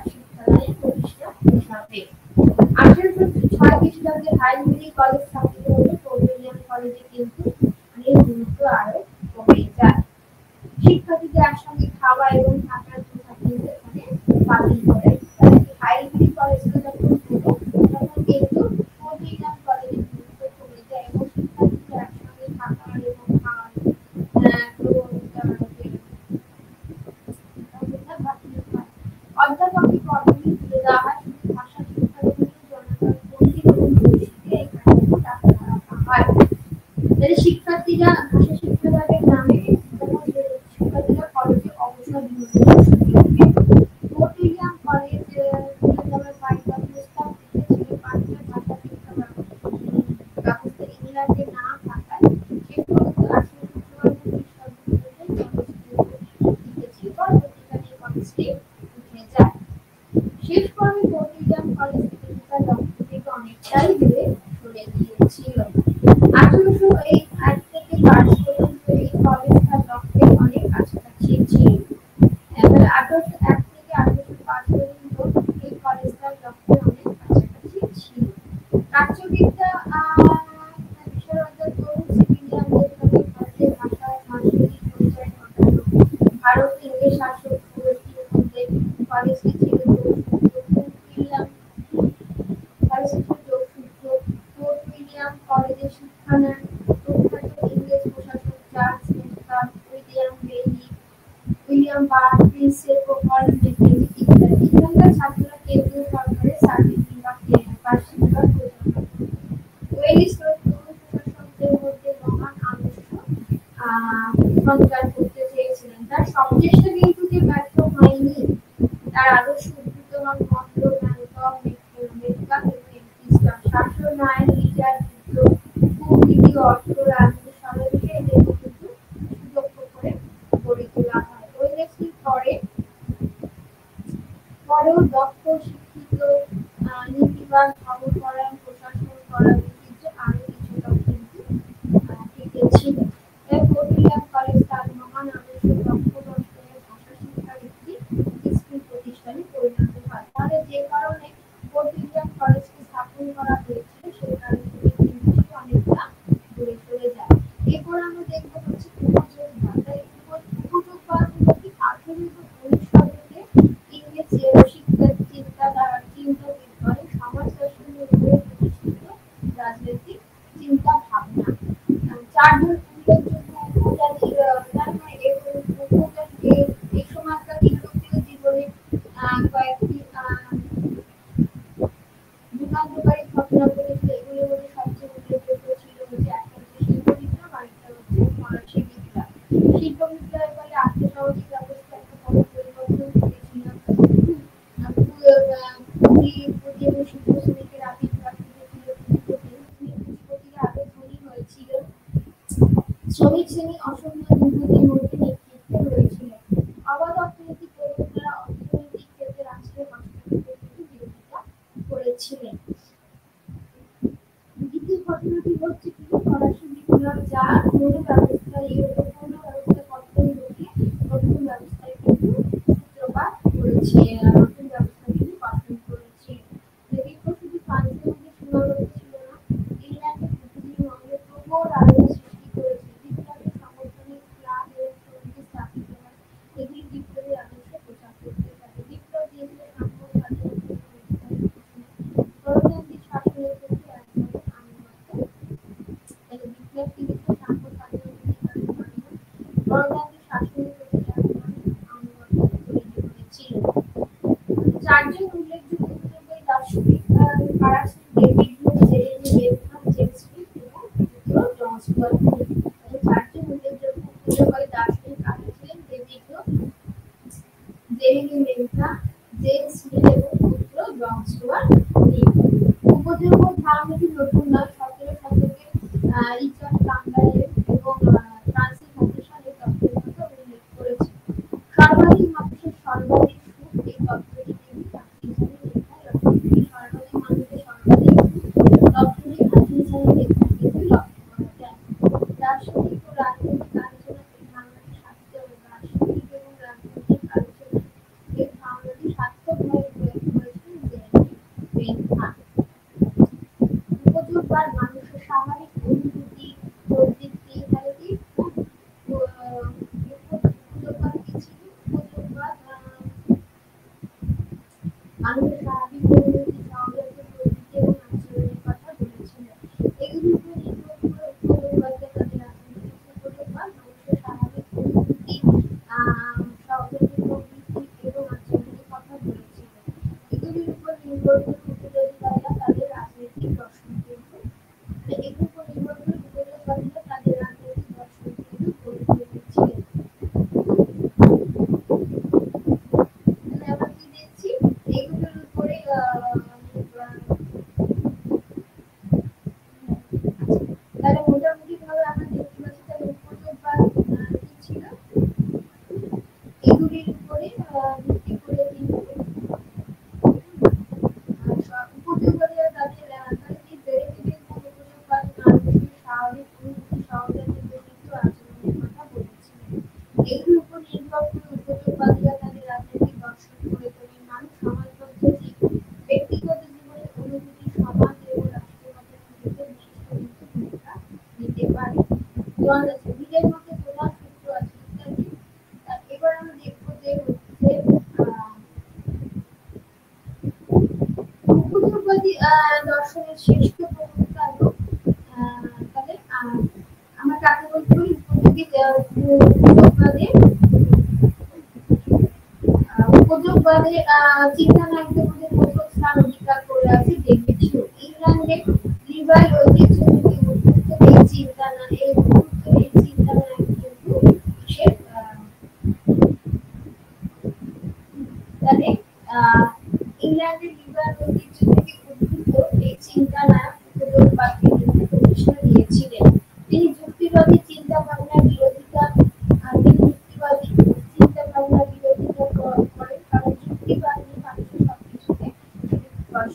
ফোর্ট উইলিয়াম কলেজ বিশ্ববিদ্যালয়ের পাঠ্য প্রস্তাব ছিল পাঠ্য ভাষা শিক্ষা ব্যবস্থা ইংল্যান্ডে না থাকায় শেষ পর্যন্ত 1854 খ্রিস্টাব্দে পরবর্তীকালে এই কলেজটি উঠে যায়। শেষ পর্বে ফোর্ট উইলিয়াম কলেজ থেকে তার লক্ষ্য থেকে অনেকটাই দূরে সরে গিয়েছিল। 1801 থেকে 5 পর্যন্ত এই কলেজ তার লক্ষ্যের অনেক কাছাকাছি ছিল। এবার 1801 থেকে 1805 পর্যন্ত এই কলেজ তার লক্ষ্যের অনেক কাছাকাছি ছিল। প্রাচ্যবিদ্যা বিশারদদের তরুণ সিভিলিয়ানদের সঙ্গে ভারতের ভাষা সাংস্কৃতিক পরিচয় ঘটানো। ভারত ইংরেজ শাসক গোষ্ঠীর মধ্যে কলেজটি ছিল ফোর্ট উইলিয়াম কলেজে শিক্ষা নেন প্রখ্যাত ইংরেজ প্রশাসক Charles Metcalfe, William Bailey, William Bird, Prinsep Holt Mackenzie ইত্যাদি। এখানকার ছাত্ররা কেন্দ্রীয় সরকারের সার্ভিস বিভাগ বার্ষিক বিভাগ পরিচালনা করত। ওয়েলিস তরুণ প্রশাসকদের মধ্যে মহান আদর্শ সঞ্চার করতে চেয়েছিলেন। তার সব চেষ্টা কিন্তু যে ব্যর্থ হয়নি। তার আদর্শ উদ্বুদ্ধ হন মন্ত্র ম্যানকব, মেককাব এবং এলফিস্টন। শাসন, আইন, বিচার, যুদ্ধ, কূটনীতি, অর্থ, রাজনীতি সর্বদিকে এদের কিন্তু সুদক্ষ করে গড়ে তোলা হয়। ওয়েলেসলির পরেও দক্ষ, শিক্ষিত, নীতিবান, ধর্মপরায়ণ, প্রশাসন করার ঐতিহ্য আরো কিছুটা কিন্তু টিকে ছিল। ফোর্ট উইলিয়াম কলেজ তার মহান আদর্শ দক্ষ দর্শনের ভাষা শিক্ষার একটি স্কুল প্রতিষ্ঠানে পরিণত হয়। তাহলে যে কারণে ফোর্ট উইলিয়াম কলেজকে স্থাপন করা হয়েছিল সেই কারণ থেকে কিন্তু অনেকটা দূরে সরে যায়। এরপর আমরা দেখবো হচ্ছে উপযোগবাদ। তাই উপযোগবাদ হলো কি 1819 শতকে ইংরেজ শিক্ষার চিন্তাবিদ বলে সমাজ দর্শনের উপরে প্রতিষ্ঠিত রাজনৈতিক চিন্তা ভাবনা। চারজন উল্লেখযোগ্য উপজাতির এই সময়কার ইউরোপীয় জীবনে কয়েকটি যুগান্তকারী ঘটনা ঘটেছিল। এগুলোর মধ্যে সবচেয়ে উল্লেখযোগ্য ছিল হচ্ছে একটা হচ্ছে শিল্প বিপ্লব, আরেকটা হচ্ছে ফরাসি বিপ্লব। শিল্প বিপ্লবের ফলে আর্থসামাজিক ব্যবস্থা একটা বড় পরিবর্তন ঘটেছিল। শিল্প শ্রমিকের আবির্ভাব ঘটেছিল। পুঁজিপতিরা আগে ধনী হয়েছিল। শ্রমিক শ্রেণী অসম্ভব দুর্নীতির মধ্যে নিক্ষিপ্ত হয়েছিল। অবাধ অর্থনৈতিক প্রবর্তকরা অর্থনৈতিক ক্ষেত্রে রাষ্ট্রের হস্তক্ষেপের কিন্তু বিরোধিতা করেছিলেন। দ্বিতীয় ঘটনাটি হচ্ছে কি ফরাসি বিপ্লব, যা পৌর ব্যবস্থা ইউরোপের পৌর ব্যবস্থা পতন ঘটিয়ে নতুন ব্যবস্থায় কিন্তু সূত্রপাত করেছে। নতুন ব্যবস্থা কিন্তু গঠন করেছে। বিপ্লব শুধু ফ্রান্সের মধ্যে সীমাবদ্ধ ছিল না, ইংল্যান্ডের পৃথিবীর মধ্যে প্রবল আলোড়ন সৃষ্টি করেছে। বিপ্লবের সমর্থনে ক্লাব এবং সমিতি স্থাপিত হয়। এগুলি বিপ্লবের আদর্শ প্রচার করতে থাকে। বিপ্লব দিয়েছিল সাম্য, স্বাধীনতা, গণতান্ত্রিক শাসনের প্রতি এক ধরনের আনুগত্য। বিপ্লব কিন্তু সাম্য, স্বাধীনতা, গণতান্ত্রিক শাসনের প্রতি এক ধরনের আনুগত্য তৈরি করেছিল। চারজন উল্লেখযোগ্য দার্শনিক কারা ছিলেন? David Hume, Jeremy Bentham, James Pitt এবং জন স্টুয়ার্ট মিল। চারজন উল্লেখযোগ্য দার্শনিক কারা ছিলেন? David Hume, Jeremy Bentham, James Mill এবং পুত্র জন স্টুয়ার্ট মিল। উপযোগ্য ধারণাটি নতুন নয়। 17 শতকে রিচার্ড কাম্বারল্যান্ড এবং ফ্রান্সিস হ্যাটিসন এই তত্ত্বের কথা উল্লেখ করেছে। সর্বাধিক মানুষের সর্বাধিক সুখ এই তত্ত্বটি তিনি হাতিজানের লেখায় লক্ষ্য করেন। সর্বাধিক মানুষের সর্বাধিক তত্ত্বটি হাতিজানের লেখায় কিন্তু লক্ষ্য করা যায়। দার্শনিক ও রাজনৈতিক আলোচনা এই ধারণাটি সাধিত হবে। দার্শনিক এবং রাজনৈতিক আলোচনা এই ধারণাটি সার্থকভাবে প্রয়োগ করেছেন জেরেমি বেন্থাম। উপযোগবাদ মানুষের স্বাভাবিক অনুভূতি, প্রবৃত্তি, সমাজের শ্রেষ্ঠ প্রবক্তা হলো তাহলে আমরা কাকে বলতে পারি উপযোগবাদী চিন্তানায়কদের মধ্যে প্রথম স্থান অধিকার করে আছে ডেভিড হিউম। ইংল্যান্ডে লিবারেল ঐতিহ্য থেকে উদ্ভূত এই চিন্তানায়ক কিন্তু তাহলে ইংল্যান্ডের লিবারেল ঐতিহ্য থেকে উদ্ভূত এই চিন্তানায়ক উপযোগবাদকে প্রতিষ্ঠা দিয়েছিলেন। তিনি যুক্তিবাদী চিন্তা ভাবনার বিরোধিতা করেন, কারণ যুক্তিবাদ নিয়ে মানুষের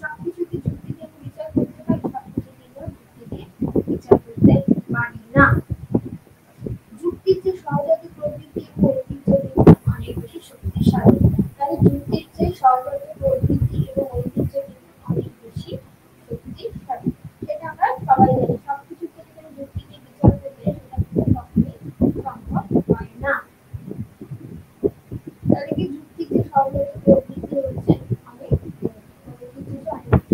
সবকিছুকে যুক্তি দিয়ে বিচার করতে পারে, সবকিছু নিয়ে যুক্তি দিয়ে বিচার করতে পারি না। যুক্তির যে সহজাত প্রবৃত্তি এবং ঐতিহ্য কিন্তু অনেক বেশি শক্তিশালী। তাহলে যুক্তির যে সহজাত প্রবৃত্তি এবং ঐতিহ্য কিন্তু অনেক বেশি শক্তিশালী, সেটা আমরা সবাই জানি। সবকিছু থেকে যদি যুক্তি দিয়ে বিচার করতে সেটা কিন্তু কখনোই সম্ভব হয় না। তাহলে কি যুক্তির যে সহজাত প্রবৃত্তি হচ্ছে অনেক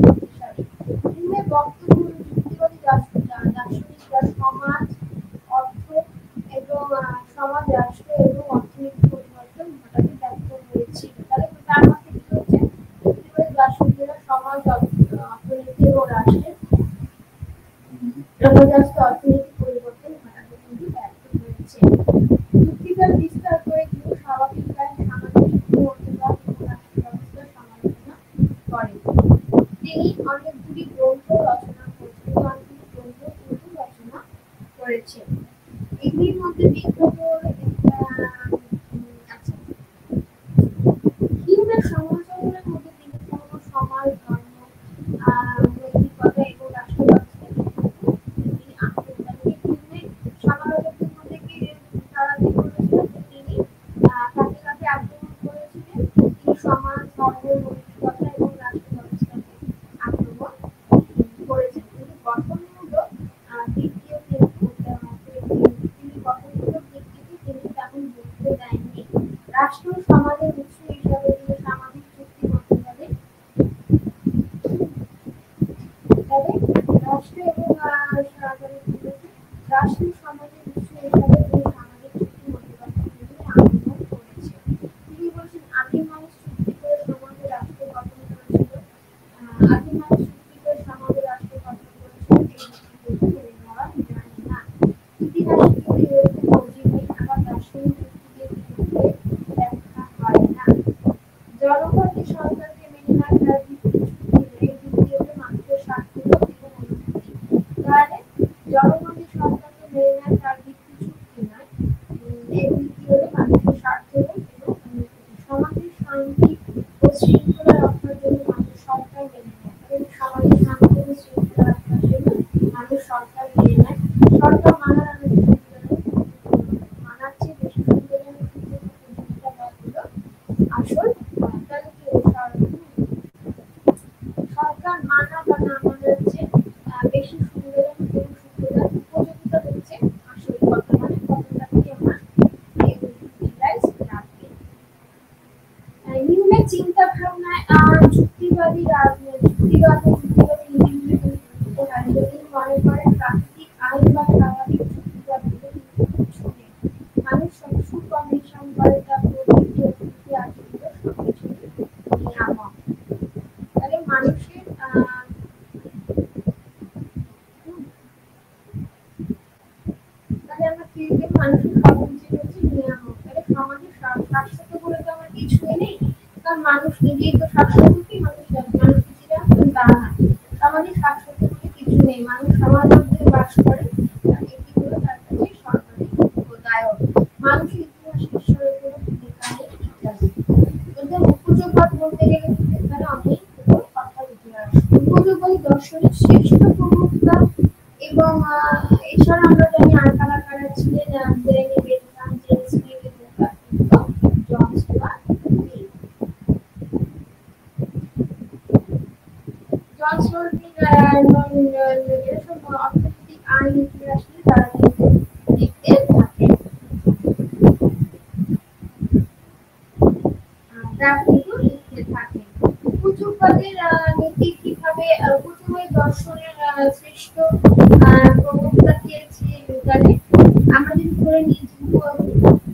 শক্তিশালী। হিউমের বক্তব্য যুক্তিবাদী দার্শনিকরা সমাজ, অর্থ এবং সমাজ, রাষ্ট্র এবং অর্থনৈতিক পরিবর্তন ঘটাতে ব্যর্থ হয়েছিল। তাহলে তার মধ্যে কি হচ্ছে, যুক্তিবাদী দার্শনিকরা সমাজ, অর্থনীতি এবং রাষ্ট্রের অর্থনৈতিক পরিবর্তন ঘটাতে কিন্তু ব্যর্থ হয়েছে। যুক্তিবাদ বিস্তার করে কিন্তু স্বাভাবিক সামাজিক মতবাদ এবং রাষ্ট্র ব্যবস্থার সমালোচনা করেন। তিনি অনেকগুলি গ্রন্থ রচনা করেছেন। এগুলির মধ্যে বিখ্যাত হিউমের সমালোচনার মধ্যে তিনি কোনো সমাজ, ধর্ম, নৈতিকতা এবং রাষ্ট্র ব্যবস্থাকে তিনি হিউমের সমালোচকদের মধ্যে তারা কি করেছিলেন, তিনি কাকে কাকে আক্রমণ করেছিলেন, তিনি সমাজ, ধর্ম, নৈতিকতা এবং রাষ্ট্র ব্যবস্থাকে আক্রমণ করেছেন। কিন্তু গঠনমূলক দিক দিয়ে তিনি তেমন গুরুত্ব দেননি। রাষ্ট্র সমাজের উৎস হিসাবে তিনি সামাজিক চুক্তি মতবাদে রাষ্ট্র এবং রাষ্ট্র সমাজের উৎস হিসাবে তিনি সামাজিক চুক্তি মতবাদকে তিনি আক্রমণ করেছেন। তিনি বলছেন আদিম মানুষ চুক্তি করে সমাজে রাষ্ট্র গঠন করেছিল, আদিম মানুষ চুক্তি করে সমাজে রাষ্ট্র গঠন করেছিল, এই যুক্তি মেনে নেওয়া যায় না। ইতিহাস কিন্তু এরকম অর্জিত নেই, আবার দার্শনিক যুক্তি দিয়ে ব্যাখ্যা হয় না। জনগণের সরকারকে মেনে না তার ভিত্তি চুক্তি, এই যুক্তি হলো মানুষের স্বার্থ এবং অনুভূতি। তাহলে জনগণের সরকারকে মেনে না তার ভিত্তি চুক্তি নয়, এই ভিত্তি হলো মানুষের স্বার্থ এবং অনুভূতি। সমাজের শান্তি ও শৃঙ্খলা রক্ষার জন্য মানুষ সরকার মেনে নেয়। সমাজের শান্তি ও শৃঙ্খলা রক্ষার জন্য মানুষ সরকার মেনে নেয়। সরকার মানার চেয়ে বেশি সুবিধাজনক আসল। তাহলে কি সরকার মানা বা না মানার চেয়ে বেশি সুবিধাজনক এবং সুবিধার উপযোগিতা হচ্ছে আসল কথা, মানে কথাটাকে আমরা ইউটিলাইজ রাখি। হিউমের চিন্তা ভাবনায় যুক্তিবাদী তিনি মনে করেন প্রাকৃতিক আইন বা স্বাভাবিক যুক্তিবাদগুলো মানুষ সুকমিশন করে তার প্রকৃতি আসলে সবকিছু নিয়ামক। তাহলে মানুষের তাহলে আমরা কি মানুষের সবকিছু হচ্ছে নিয়ামক। তাহলে সমাজের শাশ্বত বলে তো আমার কিছুই নেই, কারণ মানুষ নিজেই তো শাশ্বত, কি মানুষ কিছুটা তা না। সমাজের শাশ্বত বলে কিছু নেই, মানুষ সমাজের মধ্যে বাস করে, এটি হলো তার কাছে সরকারি দায়ক। মানুষের ইতিহাসে ঈশ্বরের কোনো ভূমিকা নেই ইত্যাদি। উপযোগবাদ বলতে গেলে এখানে অনেক কথা উঠে আসে। উপযোগবাদী দর্শনের শ্রেষ্ঠ প্রবক্তা এবং এছাড়া আমরা জানি আর কারা কারা ছিলেন, জেরেমি বেন্থাম, জেমস মিল এবং জন স্টুয়ার্ট মিল। জন স্টুয়ার্ট মিল এরকম অর্থনৈতিক আইন ইতিহাস নিয়ে তারা কিন্তু লিখতে থাকে। তারা কিন্তু লিখতে থাকে। পুঁজিবাদের নীতি কিভাবে পুঁজিবাদী দর্শনের শ্রেষ্ঠ প্রবক্তা কে ছিলেন তাহলে আমরা যদি ধরে নিই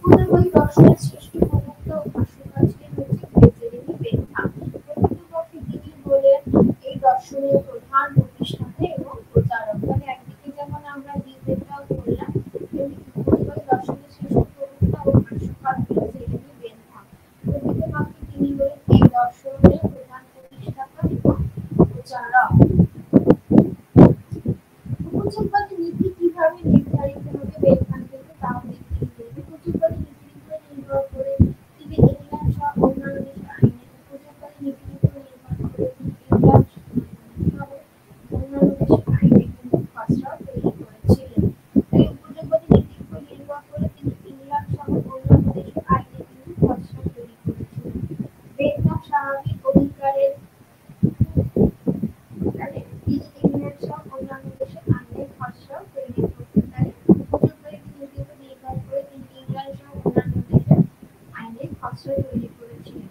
পুঁজিবাদী দর্শনের শ্রেষ্ঠ প্রবক্তা ও ভাষ্যকার ছিলেন হচ্ছে বেঞ্জামিন বেন্থাম। প্রকৃতপক্ষে তিনি হলেন এই দর্শনের প্রধান প্রতিষ্ঠাতা এবং প্রচারক। মানে একদিকে যেমন আমরা দ্বিতীয়টাও বললাম, পুঁজিবাদী দর্শনের শ্রেষ্ঠ প্রবক্তা ও ভাষ্যকার বেঞ্জামিন বেন্থাম। প্রকৃতপক্ষে তিনি হলেন এই দর্শনের প্রধান প্রতিষ্ঠাতা এবং প্রচারক। পুঁজিবাদী নীতি কিভাবে নির্ধারিত হবে বেন্থাম কিন্তু তাও দেখতে হবে। পুঁজিবাদী নীতির উপর নির্ভর করে তিনি ইংল্যান্ড সহ অন্যান্য দেশের আইনে পুঁজিবাদী নীতির উপর নির্ভর করে তিনি ইংল্যান্ড সহ অন্যান্য দেশের আইনে কিন্তু খসড়া তৈরি করেছিলেন। এই পুঁজিবাদী নীতির উপর নির্ভর করে তিনি ইংল্যান্ড সহ অন্যান্য দেশের আইনে কিন্তু খসড়া তৈরি করেছিলেন। বেন্থাম স্বাভাবিক অধিকারের তিনি ইংল্যান্ড সহ অন্যান্য দেশের আইনের খসড়া তৈরি করতে পারেন। পুঁজিবাদী নীতির উপর নির্ভর করে তিনি ইংল্যান্ড সহ অন্যান্য দেশের আইনের খসড়া তৈরি করেছিলেন।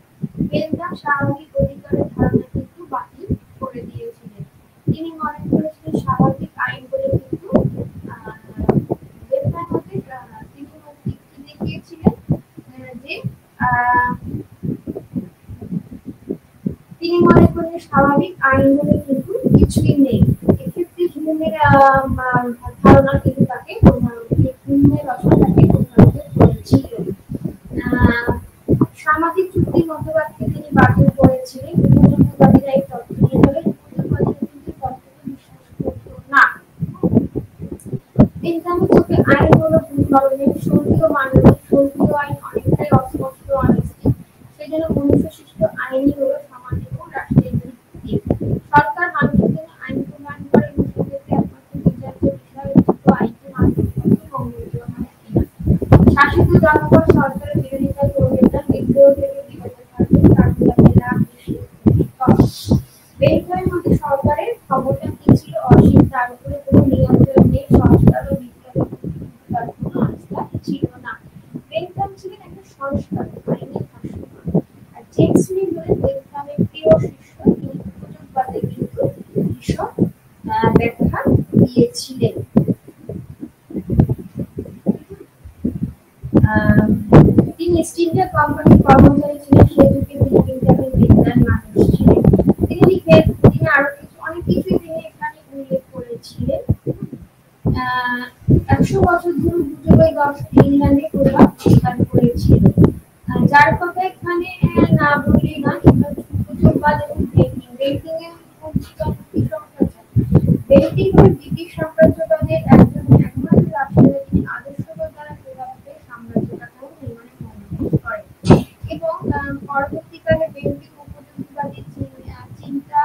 বেন্থাম স্বাভাবিক অধিকারের ধারণা কিন্তু বাতিল করে দিয়েছিলেন। তিনি মনে করেছিলেন স্বাভাবিক আইন বলে কিন্তু বেন্থাম তিনি দেখিয়েছিলেন যে তিনি মনে করেন স্বাভাবিক আইন বলে কিন্তু কিছুই নেই। এক্ষেত্রে হিউমের ধারণা কিন্তু তাকে হিউমের রচনা তাকে প্রভাবিত করেছিল। সামাজিক চুক্তির মতবাদকে তিনি বাতিল করেছিলেন। উপযোগবাদীরা এই তত্ত্ব নিয়ে বলে উপযোগবাদীরা কিন্তু তত্ত্বকে বিশ্বাস করত না। বেন্থামের চোখে আইন হলো দুই ধরনের, স্বর্গীয় মানবিক। স্বর্গীয় আইন অনেকটাই অস্পষ্ট অনিশ্চিত, সেজন্য মনুষ্যসৃষ্ট আইনই হলো সমাজ এবং রাষ্ট্রের ভিত্তি। সরকার মানুষের জন্য আইন প্রণয়ন করে এবং সেক্ষেত্রে একমাত্র বিচার্য বিষয় হচ্ছে আইনটি মানুষের পক্ষে মঙ্গলজনক কিনা। শাসিত জনগণ সরকারের বিরোধিতা করবে না, বিদ্রোহ থেকে বিরত থাকবে, কারণ তাদের লাভ বেশি কম। বেন্থামের মধ্যে সরকারের ক্ষমতা কি ছিল অসীম, তার উপরে কোনো নিয়ন্ত্রণ নেই, সংস্কার ও বিপ্লবের তার কোনো আস্থা ছিল না। বেন্থাম ছিলেন একটা সংস্কার আইনের ভাষ্যকার। আর জেমস মিল হলেন বেন্থামের প্রিয় শিষ্য। তিনি উপযোগবাদে কিন্তু ভীষণ ব্যাখ্যা দিয়েছিলেন। তিনি ইস্ট ইন্ডিয়া কোম্পানির কর্মচারী ছিলেন। সেই যুগে তিনি বেঞ্জামিন বেন্থামের মানুষ ছিলেন। তিনি লিখেন, তিনি আরো অনেক কিছুই তিনি এখানে উল্লেখ করেছিলেন। 100 বছর ধরে পুঁজিবাদী দর্শন ইংল্যান্ডে প্রভাব বিস্তার করেছিল। যার কথা এখানে না বললেই না, সেটা হচ্ছে পুঁজিবাদ এবং বেন্টিং। বেন্টিং এর বেন্টিং হল ব্রিটিশ সাম্রাজ্যবাদের একমাত্র রাষ্ট্রীয়, তিনি আদর্শবাদ দ্বারা প্রভাবিত সাম্রাজ্য কাঠামো নির্মাণে মনোনিবেশ করেন। এবং পরবর্তীকালে বেন্টিং উপযোগবাদী চিন্তা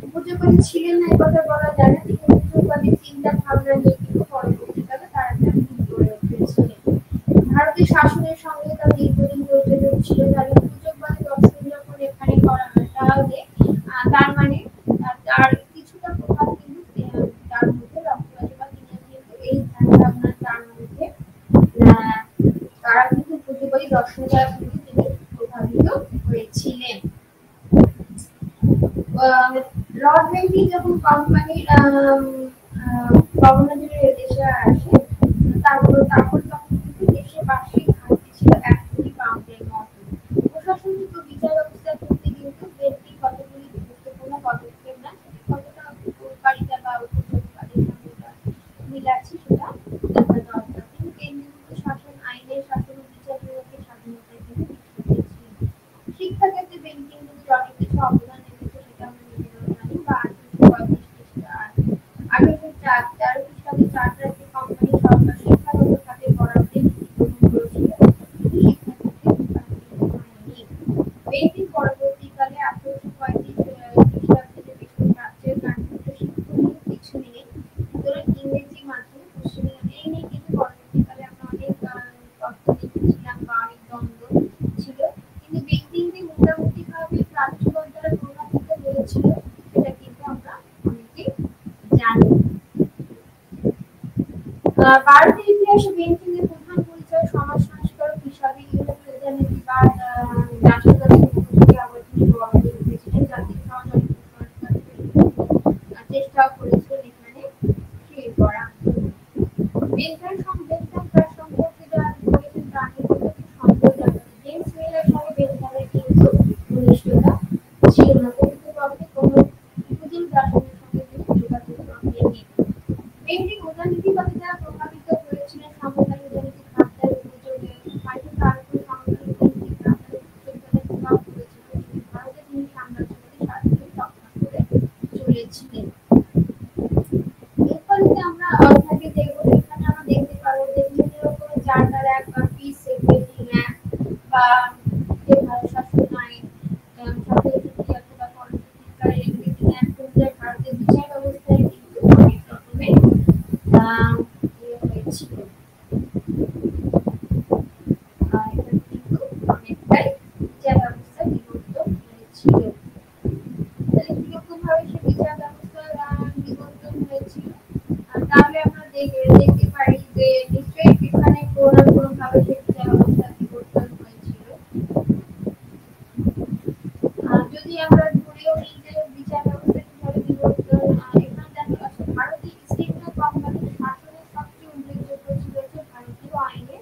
উপযোগবাদী ছিলেন না, এই কথা বলা যায় না। তিনি উপযোগবাদী চিন্তা ভাবনা নিয়ে কিন্তু পরবর্তীকালে তার একটা ভিত গড়ে উঠেছিলেন। ভারতের শাসনের সঙ্গে তার দীর্ঘদিন জড়িত ছিল। তার উপযোগবাদী দর্শন যখন এখানে করা হয় তাহলে তার মানে তার কিছুটা প্রভাব কিন্তু তার মধ্যে লক্ষ্য আছে, বা তিনি কিন্তু এই ধ্যান ভাবনা তার মধ্যে তারা কিন্তু উপযোগবাদী দর্শন দ্বারা কিন্তু তিনি প্রভাবিত হয়েছিলেন। লর্ড বেন্টিং যখন কোম্পানির গভর্নরের দেশে আসে, তখন কিন্তু দেশে বার্ষিক ঘাটতি ছিল 1 কোটি পাউন্ডের মতো। প্রশাসনিক ও বিচার ব্যবস্থা করতে কিন্তু বেন্টিং কতগুলি গুরুত্বপূর্ণ পদক্ষেপ নেন, কতটা উপকারিতা বা উপযোগবাদের সঙ্গে মিলাচ্ছে সেটা দেখা দরকার। তিনি কেন্দ্রীভূত শাসন, আইনের শাসন ও বিচার বিভাগের স্বাধীনতায় কিন্তু ছিলেন। শিক্ষা ক্ষেত্রে বেন্টিং কিন্তু অনেক কিছু অবদান রেখেছে, সেটা আমরা নিজেরাও জানি। বা 1843 খ্রিস্টাব্দে চার্টার একটি কোম্পানি সরকার শিক্ষাগত খাতে বরাদ্দের নীতি গ্রহণ করেছিল। বেন্টিং পরবর্তীকালে 1835 খ্রিস্টাব্দে যে বেসরকারি রাজ্যের কার্যক্রমে শিক্ষণীয় কিছু নেই, সুতরাং ইংরেজি মাধ্যমে পশ্চিমে এই নিয়ে কিন্তু পরবর্তীকালে আমরা অনেক তথ্য দেখেছিলাম বা অনেক দ্বন্দ্ব ছিল। কিন্তু বেন্টিং যে মোটামুটি ভাবে প্রাচ্যবাদ দ্বারা প্রভাবিত হয়েছিল সেটা কিন্তু আমরা অনেকেই জানি। ভারতের ইতিহাসে বেন্টিং এর প্রধান পরিচয় সমাজ সংস্কারক হিসাবে ইউরোপীয় রাজনীতিবাদ, রাষ্ট্রতান্ত্রিক উপযোগী আবর্তনের আমরা ধরেও নিই যে বিচার ব্যবস্থা কিভাবে বিবর্তন, এখানে দেখা যাচ্ছে ভারতীয় ইস্ট ইন্ডিয়া কোম্পানির শাসনের সবচেয়ে উল্লেখযোগ্য ছিল যে ভারতীয় আইনে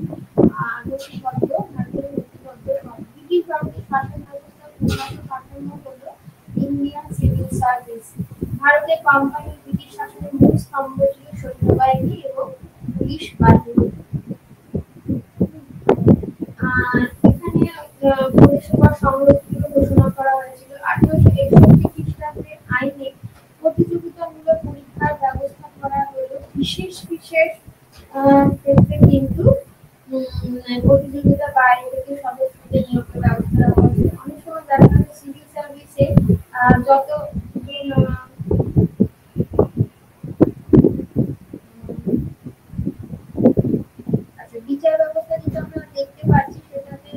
নথিবদ্ধ ভারতীয় নথিবদ্ধ ব্রিটিশ ভারতের শাসন ব্যবস্থার উন্নত কাঠামো হলো ইন্ডিয়ান সিভিল সার্ভিস। ভারতের কোম্পানির ব্রিটিশ শাসনের মূল স্তম্ভ ছিল সৈন্যবাহিনী এবং পুলিশ বাহিনী। এখানে পরিষেবা সংরক্ষণ ঘোষণা করা হয়েছিল 1861 খ্রিস্টাব্দের আইনে। প্রতিযোগিতামূলক পরীক্ষার ব্যবস্থা করা হলো বিশেষ বিশেষ ক্ষেত্রে, কিন্তু প্রতিযোগিতা বাইরে থেকে সদস্যদের নিয়োগের ব্যবস্থা করা হয়েছিল। অনেক সময় দেখা যাচ্ছে সিভিল সার্ভিসে যত আচ্ছা বিচার ব্যবস্থা যেটা আমরা দেখতে পাচ্ছি সেটাতে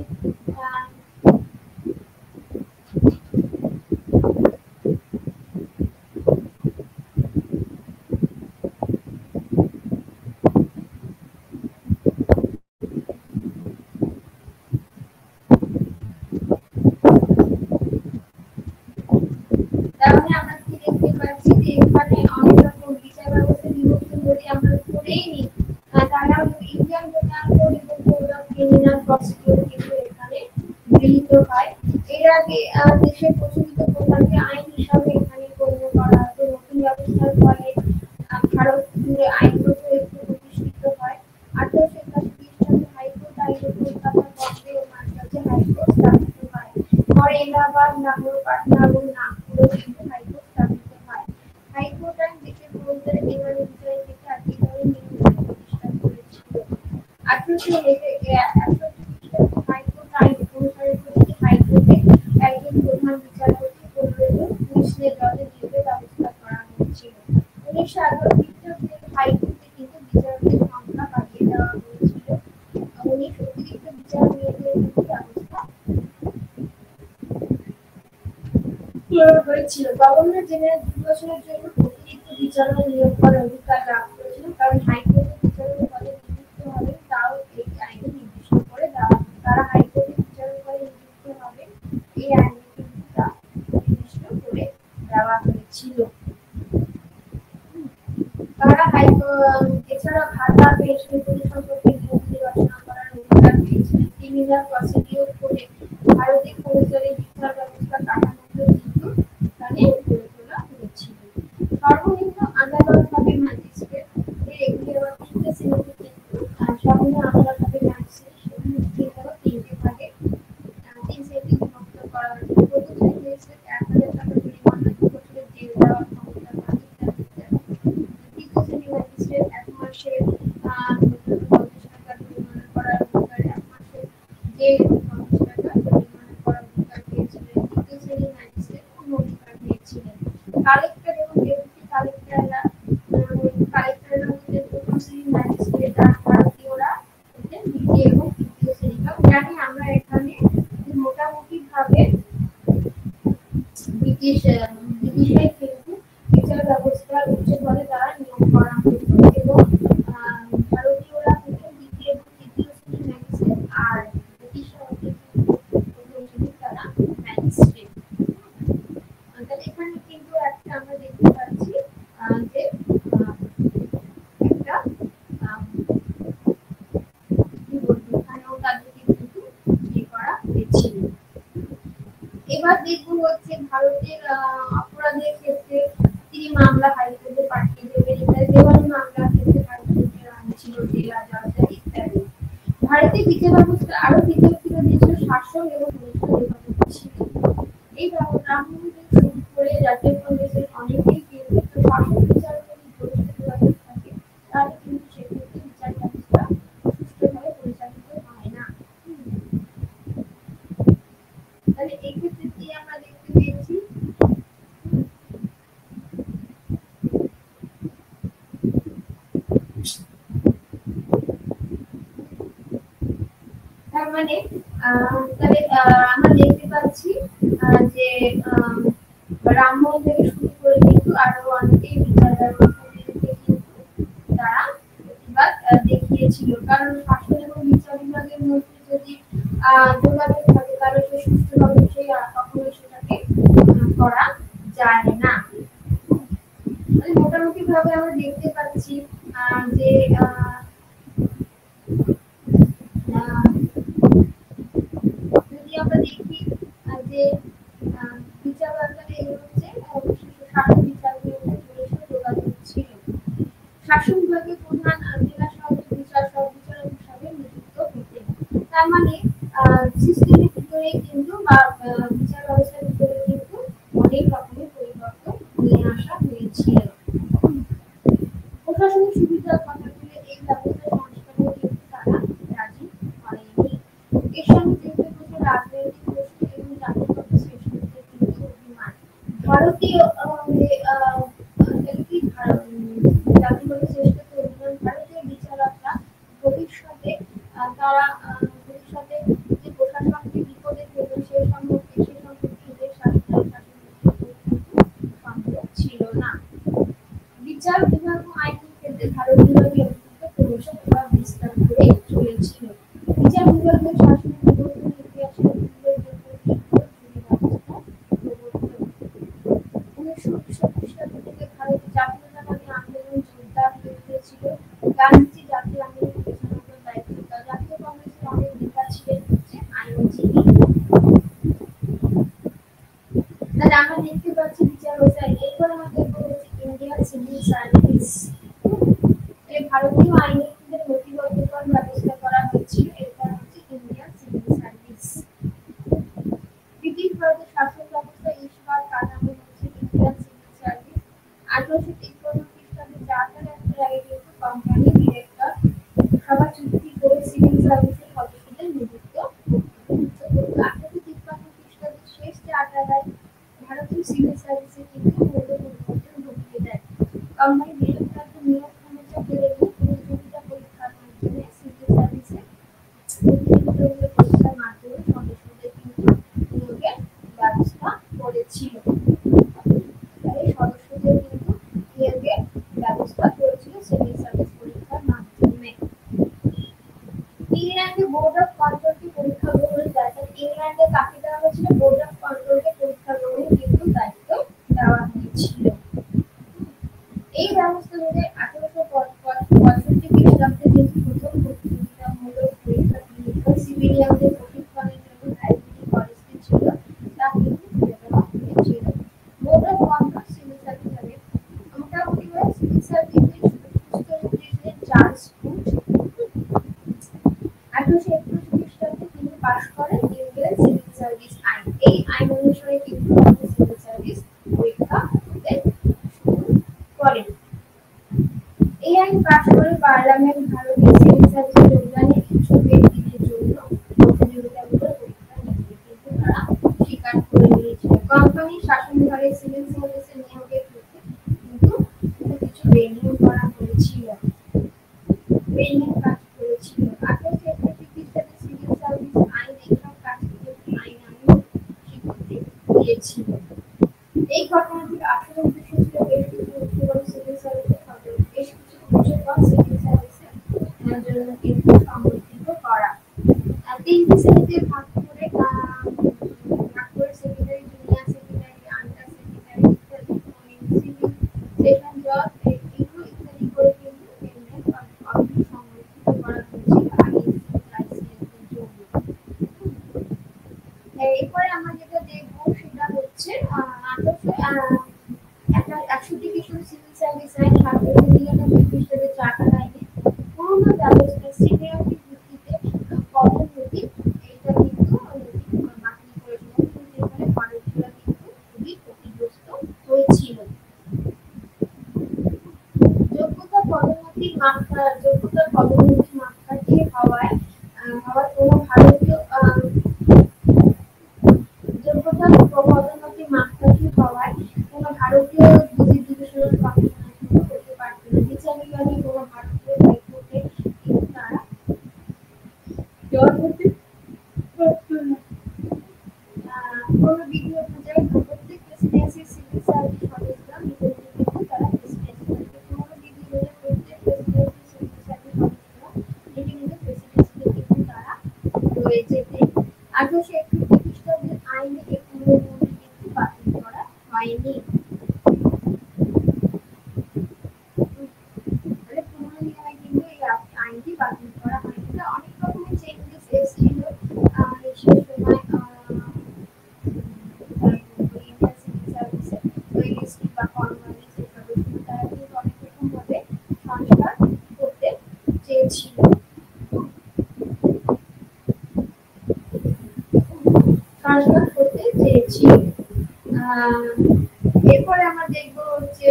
তাহলে আমরা কি দেখতে পাচ্ছি যে এখানে অনেক রকম বিচার ব্যবস্থা বিভক্ত যদি আমরা করেই নিই, তাহলে ইন্ডিয়ান পেনাল কোড এবং কোড অফ ক্রিমিনাল প্রসিডিউর কিন্তু এখানে গৃহীত হয়। এর আগে দেশের প্রচলিত প্রথাকে আইন হিসাবে এখানে গণ্য করা হতো। নতুন ব্যবস্থার ফলে ভারত জুড়ে আইনগত একটু প্রতিষ্ঠিত হয়। 1881 খ্রিস্টাব্দে হাইকোর্ট আইনে কলকাতা বম্বে ও মাদ্রাজে হাইকোর্ট স্থাপিত হয়। পরে এলাহাবাদ, লাহোর, পাটনা এবং নাগপুরে কিন্তু হাইকোর্ট স্থাপিত হয়। হাইকোর্ট আইন দেশের ফৌজদারি বিভাগের বিষয় থেকে আর্টিকেলের নিয়ন্ত্রণ প্রতিষ্ঠা করেছিল। 1861 খ্রিস্টাব্দে হাইকোর্ট আইন অনুসারে প্রতিটি হাইকোর্টে একজন প্রধান বিচারপতি, 15 জন পুলিশের দলে নিয়োগের ব্যবস্থা করা হয়েছিল। 1911 খ্রিস্টাব্দে হাইকোর্টে কিন্তু বিচারকের সংখ্যা বাড়িয়ে দেওয়া হয়েছিল। 19 অতিরিক্ত বিচার নিয়োগের ব্যবস্থা হয়েছিল। গভর্নর জেনারেল 2 বছরের জন্য অতিরিক্ত বিচারক নিয়োগ করার অধিকার লাভ করেছিল, কারণ হাইকোর্টের বিচারক পদে নিযুক্ত হবেন তাও এই আইনে নির্দিষ্ট করে দেওয়া হয়। তারা হাইকোর্টের বিচারক পদে নিযুক্ত হবেন এই আইনে কিন্তু তা নির্দিষ্ট করে দেওয়া হয়েছিল। তারা এছাড়া ভাতা, পেনশন সম্পর্কে নিয়মগুলি রচনা করার অধিকার পেয়েছিলেন। ক্রিমিনাল প্রসিডিউর করে ভারতীয় ফৌজদারি বিচার ব্যবস্থা কাঠামোগুলো কিন্তু এখানে গড়ে তোলা হয়েছিল। সর্বনিম্ন আদালত হবে ম্যাজিস্ট্রেট, এগুলি আবার 3টে শ্রেণীতে কিন্তু সর্বনিম্ন আদালত হবে ম্যাজিস্ট্রেট, সেগুলি তিনটে ভাগে 3 শ্রেণীতে বিভক্ত করা হয়েছে। প্রথম শ্রেণী ম্যাজিস্ট্রেট 1000 টাকা জরিমানা, 2 বছরের জেল দেওয়ার ক্ষমতা পান ইত্যাদি ইত্যাদি। তৃতীয় শ্রেণী ম্যাজিস্ট্রেট 1 মাসের 50 টাকা জরিমানা করার অধিকার, 1 মাসের জেল, 50 টাকা জরিমানা করার অধিকার পেয়েছিলেন। তৃতীয় শ্রেণী ম্যাজিস্ট্রেট কোন অধিকার পেয়েছিলেন। কালেক্টর এবং ডেপুটি কালেক্টররা হচ্ছে প্রথম শ্রেণীর ম্যাজিস্ট্রেট, আর ভারতীয়রা হচ্ছে দ্বিতীয় এবং তৃতীয় শ্রেণী। জানি আমরা এখানে মোটামুটি ভাবে ব্রিটিশের কিন্তু বিচার ব্যবস্থার উচ্চ পদে তারা নিয়োগ করা হতো এবং ভারতীয়রা হচ্ছে দ্বিতীয় এবং তৃতীয় শ্রেণীর ম্যাজিস্ট্রেট, আর ব্রিটিশরা হচ্ছে প্রথম শ্রেণীর তারা ম্যাজিস্ট্রেট। তাহলে এখানে কিন্তু একটা আমরা দেখতে পাচ্ছি যে একটা কি বলবো, এখানেও তাদেরকে কিন্তু করা হয়েছিল। এবার দেখবো হচ্ছে ভারতের অপরাধের ক্ষেত্রে তিনি মামলা হাইকোর্টে পাঠিয়ে দেবেন। এবার দেওয়ানি মামলার ক্ষেত্রে হাইকোর্টের আইন ছিল জেলা, জজ ইত্যাদি। ভারতের বিচার ব্যবস্থা আরো পৃথক ছিল, দিয়েছিল শাসক এবং ছিল। এই ব্রাহ্মণদের শুরু করে জাতীয় কংগ্রেসের অনেকেই কিন্তু শাসক বিচারপতি ঘনিষ্ঠ যোগাযোগ থাকে, তাহলে কিন্তু সেক্ষেত্রে বিচার ব্যবস্থা সুষ্ঠুভাবে পরিচালিত হয় না। তাহলে এই ক্ষেত্রে কি আমরা দেখতে পেয়েছি, তার মানে তাহলে আমরা দেখতে পাচ্ছি যে ব্রাহ্মণ থেকে শুরু করে কিন্তু আরো অনেকেই বিচার ব্যবস্থার বিরুদ্ধে কিন্তু তারা প্রতিবাদ দেখিয়েছিল, কারণ শাসন এবং বিচার বিভাগের মধ্যে যদি যোগাযোগ থাকে তাহলে সে সুষ্ঠুভাবে সেই কখনোই সেটাকে যায় না। মানে মোটামুটি ভাবে আমরা দেখতে পাচ্ছি যে আহ, যদি আমরা দেখি যে বিচার ব্যবস্থাটা এই হচ্ছে শাসন বিচার যোগাযোগ ছিল। শাসন বিভাগের প্রধান জেলা সহকারী বিচার সহ বিচারক হিসাবে নিযুক্ত হতেন। তার মানে সিস্টেমের ভিতরে কিন্তু বা বিচার ব্যবস্থার ভিতরে কিন্তু অনেক রকমের পরিবর্তন নিয়ে আসা হয়েছিল। প্রশাসনিক সুবিধার কথা বলে এই ব্যবস্থা সংস্কারে কিন্তু তারা রাজি হয়নি। এর সঙ্গে যুক্ত হচ্ছে রাজনৈতিক প্রশ্ন এবং জাতিগত শ্রেষ্ঠত্বের কিন্তু অভিমান। ভারতীয় একটি জাতিগত শ্রেষ্ঠত্বের অভিমান ভারতীয় বিচারকরা ভবিষ্যতে ভবিষ্যতে যে প্রশাসনকে বিপদে ফেলবে সে সম্পর্কে এদের শাসন সম্ভব ছিল না। বিচার বিভাগ ও আইনি ক্ষেত্রে ভারত বিভাগে অত্যন্ত প্রবেশন বা বিস্তার করে চলেছিল। বিচার বিভাগের শাসনের বিবর্তন ইতিহাসে উল্লেখযোগ্য ব্যবস্থা প্রবর্তন। 1961 খ্রিস্টাব্দ থেকে ভারতে জাতীয়তাবাদী আন্দোলন জোরদার হয়ে উঠেছিল। গান্ধীজি জাতীয় আন্দোলন পরিচালনার দায়িত্ব জাতীয় কংগ্রেসের অনেক নেতা ছিলেন হচ্ছে আইনজীবী। তাহলে আমরা দেখতে পাচ্ছি বিচার ব্যবস্থা। এরপর আমরা দেখবো হচ্ছে ইন্ডিয়ান সিভিল সার্ভিস। এই ভারতীয় আইনজীবীদের নথিবদ্ধকরণ ব্যবস্থা করা হয়েছিল। এরপর হচ্ছে ইন্ডিয়ান সিভিল সার্ভিস। ব্রিটিশ ভারতের শাসন ব্যবস্থা ইস্পাত কাঠামো হচ্ছে ইন্ডিয়ান সিভিল সার্ভিস। 1853 খ্রিস্টাব্দে চার্টার অ্যাক্টের আগে কিন্তু কোম্পানি ডিরেক্টর সভা চুক্তি করে সিভিল সার্ভিসের সদস্যদের নিযুক্ত করত। 1853 খ্রিস্টাব্দের শেষ চার্টার আইন ভারতীয় সিভিল সার্ভিসে কিন্তু মূল পরিবর্তন ঘটিয়ে দেয়। কোম্পানি ডিরেক্টরদের নিয়োগ ক্ষমতা বেড়ে গিয়ে প্রতিযোগিতা পরীক্ষার মাধ্যমে সিভিল সার্ভিসে প্রতিযোগিতামূলক পরীক্ষার মাধ্যমে সদস্যদের কিন্তু নিয়োগের ব্যবস্থা করেছিল। এই সদস্যদের কিন্তু নিয়োগের ব্যবস্থা করেছিল সিভিল সার্ভিস পরীক্ষার মাধ্যমে। ইংল্যান্ডে বোর্ড অফ কন্ট্রোলকে পরীক্ষা গ্রহণের দায়িত্ব ইংল্যান্ডে কাকে দেওয়া হয়েছিল? বোর্ড অফ কন্ট্রোলকে পরীক্ষা গ্রহণের কিন্তু দায়িত্ব দেওয়া হয়েছিল। এই ব্যবস্থা ধরে 1865 খ্রিস্টাব্দে কিন্তু প্রথম প্রতিযোগিতামূলক পরীক্ষা সিভিলিয়ানদের প্রশিক্ষণের জন্য আইবিডি কলেজটি ছিল তা কিন্তু খুলে দেওয়া হয়েছিল। Board of control civil service মোটামুটি সিভিল সার্ভিসের সুস্থ চার্লস ফুড 1821 খ্রিস্টাব্দে তিনি পাশ করেন ইন্ডিয়ান সিভিল সার্ভিস আইন। এই আইন অনুসারে কিন্তু সিভিল সার্ভিস পরীক্ষা হতে শুরু করেন। এই আইন পাশ করে পার্লামেন্ট ভারতের সিভিল সার্ভিসে যোগদানের ইচ্ছুক ব্যক্তিদের জন্য প্রতিযোগিতামূলক পরীক্ষা নিতে কিন্তু তারা স্বীকার করে নিয়েছিল। কোম্পানির শাসনভারে সিভিল সার্ভিসে নিয়োগের ক্ষেত্রে কিন্তু কিছু বেনিয়ম করা হয়েছিল। বেনিয়ম কাজ করেছিল। 1861 খ্রিস্টাব্দে সিভিল সার্ভিস আইন এইসব কাজকে আইন আইন স্বীকৃতি দিয়েছিল। এই ঘটনাটি 1829 ছিল বেশ কিছু উচ্চতর সিভিল সার্ভিসের খবর বেশ কিছু উচ্চতর সিভিল সার্ভিসের জন্য কিন্তু সংগঠিত করা। তিনটি শ্রেণীতে ভাগ করে secretary junior secretary under secretary ইত্যাদি সিভিল সেশন জজ এগুলো ইত্যাদি করে কিন্তু অফিস সংগঠিত করা হয়েছিল আইএসএর জন্য। এরপরে আমরা যেটা দেখবো সেটা হচ্ছে 1861 সিভিল সার্ভিস আইন 1899 খ্রিস্টাব্দে চার্টার আইনে পুরনো ব্যবস্থা সিনিয়রিটি ভিত্তিতে পদোন্নতি এটা কিন্তু বাতিল করেছিল। কিন্তু এখানে ভারতীয়রা কিন্তু খুবই ক্ষতিগ্রস্ত হয়েছিল। যোগ্যতা পদোন্নতির মাপকাঠি হওয়ার কোনো ভারতীয় যোগ্যতা পদোন্নতির মাপকাঠি হওয়ায় কোনো ভারতীয় ডিভিশনাল কমিশনার কিন্তু হতে পারত না। বিচার বিভাগে কোনো ভারতীয় হাইকোর্টে কিন্তু তারা জজ হতে পারত না। কোনো বিধি অনুযায়ী প্রত্যেক প্রেসিডেন্সি সিভিল সার্ভিস সদস্যরা কিন্তু তারা প্রেসিডেন্সি কোনো বিধি অনুযায়ী প্রত্যেক প্রেসিডেন্সি সিভিল সার্ভিস সদস্যরা প্রেসিডেন্সিতে কিন্তু তারা রয়ে যেতে। 1861 খ্রিস্টাব্দের আইনে এই পুনর্গঠন কিন্তু বাতিল করা হয়নি। করতে চেয়েছিল। আহ, এরপরে আমরা দেখবো হচ্ছে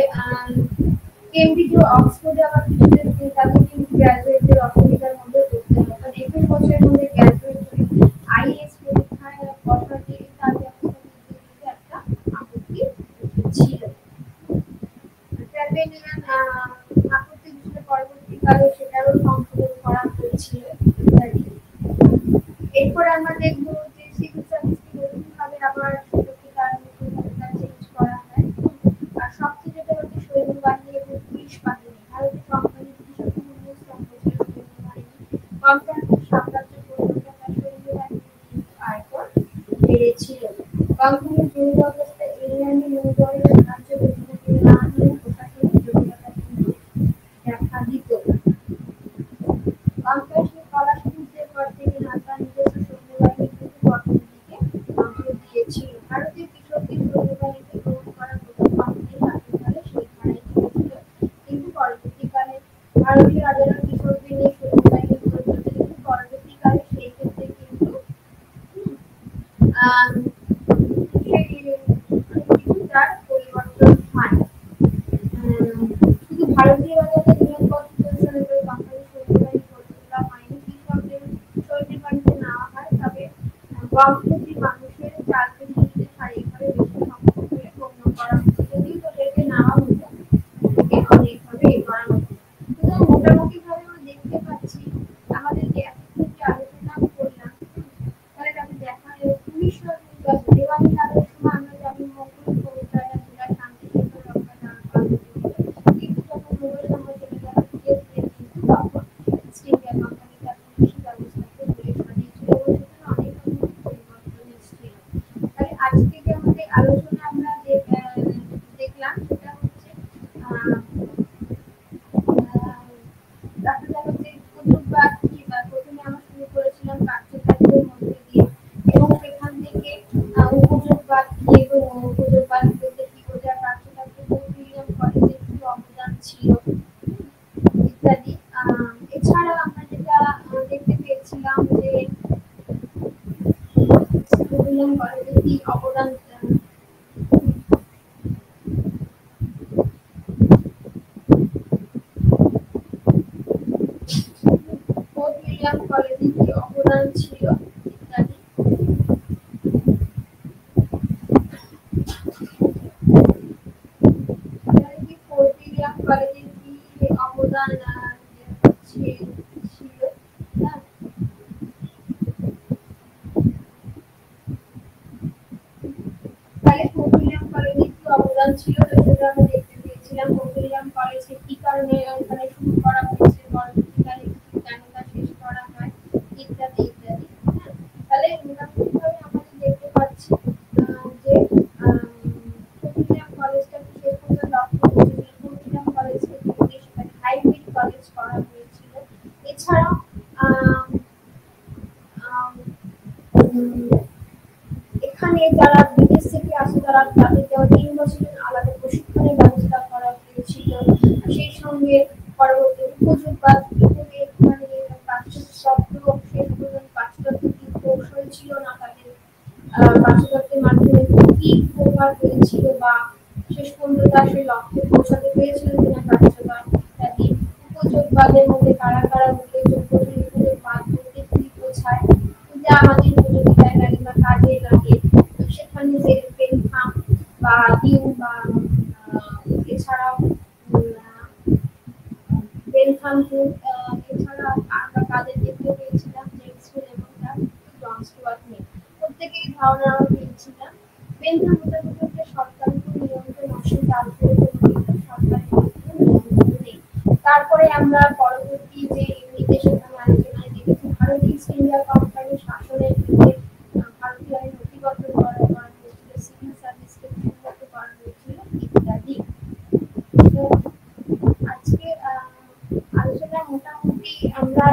কেমব্রিজ ও অক্সফোর্ডে আবার কিছুদের তাদের কিন্তু গ্র্যাজুয়েটের অসুবিধার মধ্যে পড়তে হয়, কারণ 21 বছরের মধ্যে গ্র্যাজুয়েট হয়ে আইএস পরীক্ষায় বসা দিয়ে তাদের একটা আপত্তি ছিল। ট্র্যাভেল আপত্তি ছিল, পরবর্তীকালে সেটারও সংশোধন করা হয়েছিল ইত্যাদি। এরপরে আমরা দেখবো যে সিভিল সার্ভিসকে নতুনভাবে আবার চেঞ্জ করা হয়। আর সবচেয়ে যেটা হচ্ছে সৈন্যবাহিনী এবং পুলিশ বাহিনী, ভারতের কোম্পানি কোম্পানির সাম্রাজ্য পরিবর্তন সৈন্যবাহিনী আয়কর বেড়েছিল। কোম্পানির জরুরি অবস্থায় ইংল্যান্ডে নৌবহরের সাহায্য বেতনে না হলে প্রশাসনিক জটিলতা কিন্তু দেখা দিত। সন্ত্রাসী পলাশযুদ্ধের পর থেকে ঢাকা নিজস্ব সৈন্যবাহিনী কিন্তু গঠনের দিকে নজর দিয়েছিল। ভারতীয় কৃষকদের সৈন্যবাহিনীতে গ্রহণ করা প্রথম কোম্পানি শাসনকালে সেই ধারাই চলেছিল, কিন্তু পরবর্তীকালে ভারতীয় রাজারা কৃষকদের নিয়ে সৈন্যবাহিনী গড়ে তুলতে, কিন্তু পরবর্তীকালে সেই ক্ষেত্রে কিন্তু আহ কিছু তার পরিবর্তন হয়। শুধু ভারতীয় রাজাদের নিয়মবদ্ধ অনুসারে কোম্পানি সৈন্যবাহিনী গড়ে তোলা হয়নি, কৃষকদের সৈন্যবাহিনীতে নেওয়া হয়, তবে গর্ভবতী মানুষের চাকরি নিতে শারীরিকভাবে বেশি সক্ষম বলে গণ্য করা হতো, যদিও তাদেরকে নেওয়া হতো অনেকভাবে এ করা হতো। সুতরাং মোটামুটি ভাবে আমরা দেখতে পাচ্ছি আমাদের যে এতক্ষণ যে আলোচনা করলাম, তাহলে তাকে দেখা যায় 1910 দেওয়ানি লাভের সময় আমরা যেমন মঙ্গল কবিতায় জেলা শান্তিশৃঙ্খলা রক্ষা করা, কিন্তু যখন মুঘল সাম্রাজ্য বিরাট কিন্তু তখন ইস্ট ইন্ডিয়া কোম্পানি তার পুলিশি ব্যবস্থাকে ধরে সাজিয়েছিল এবং সেখানে অনেক রকমের পরিবর্তন এসেছিল। তাহলে আজকে যে আমাদের আলোচনা আমরা যে দেখলাম সেটা হচ্ছে দেখা গেল যে কুতুববাদ কি, বা প্রথমে আমরা শুরু করেছিলাম কার্যকারিতার মধ্যে দিয়ে, এবং সেখান থেকে উপযোগবাদ কি এবং উপযোগবাদ বলতে কি বোঝায়, কার্যকারিতা উইলিয়াম কলেজের কি অবদান ছিল ইত্যাদি। এছাড়া আমরা যেটা দেখতে পেয়েছিলাম যে উইলিয়াম কলেজের কি অবদান, ফোর্ট উইলিয়াম কলেজের কি অবদান ছিল ইত্যাদি। ফোর্ট উইলিয়াম কলেজের কি অবদান ছিল, হ্যাঁ। তাহলে ফোর্ট উইলিয়াম কলেজের কি অবদান ছিল সেটা আমরা দেখতে পেয়েছিলাম। ফোর্ট উইলিয়াম কলেজে কি কারণে ওখানে শুরু করা হয়েছে, পরবর্তীকালে কেন তা শেষ করা হয় ইত্যাদি ইত্যাদি, হ্যাঁ। তাহলে মোটামুটিভাবে আমরা দেখতে পাচ্ছি যে ফোর্ট উইলিয়াম কলেজটাকে শেষ পর্যন্ত লক্ষ্য করেছিল, ফোর্ট উইলিয়াম কলেজকে সেখানে হাইব্রিড কলেজ করা হয়েছিল। এছাড়াও এখানে যারা বিদেশ থেকে আসে তারা তাদের দেওয়া 3 বছরের আলাদা প্রশিক্ষণের ব্যবস্থা করা হয়েছিল। সেই সঙ্গে পরবর্তী উপযোগবাদ থেকে মানে পাশ্চাত্য শব্দ শেষ পর্যন্ত পাশ্চাত্য কি কৌশল ছিল না, তাদের পাশ্চাত্যের মাধ্যমে কি প্রভাব হয়েছিল, বা শেষ পর্যন্ত তার সেই লক্ষ্যে পৌঁছাতে পেরেছিল কিনা কার্যকর ইত্যাদি। উপযোগবাদের মধ্যে কারা কারা উল্লেখযোগ্য, উপযোগবাদ বলতে কি বোঝায়, যা আমাদের উপযোগী জায়গায় বা কাজে লাগে, সেখানে যে বেনথাম বা হিউ বা এছাড়াও বেনথাম এছাড়া আমরা কাজে দেখতে পেয়েছিলাম জেমস হিল এবং তার জন স্টুয়ার্ট মিল, প্রত্যেকেই ধারণা আমরা পেয়েছিলাম। বেনথাম মোটামুটি সরকারকে নিয়ন্ত্রণ অংশে চাল করে সরকারের নিয়ন্ত্রণ নেই। তারপরে আমরা পরবর্তী যে ইউনিটে সেখানে আলোচনায় দেখেছি ভারতীয় ইস্ট ইন্ডিয়া কোম্পানির শাসনের ক্ষেত্রে ভারতীয় আইন নথিবদ্ধ করা হয়েছিল, সিভিল সার্ভিসকে উন্নত করা হয়েছিল ইত্যাদি। আজকে আলোচনা মোটামুটি আমরা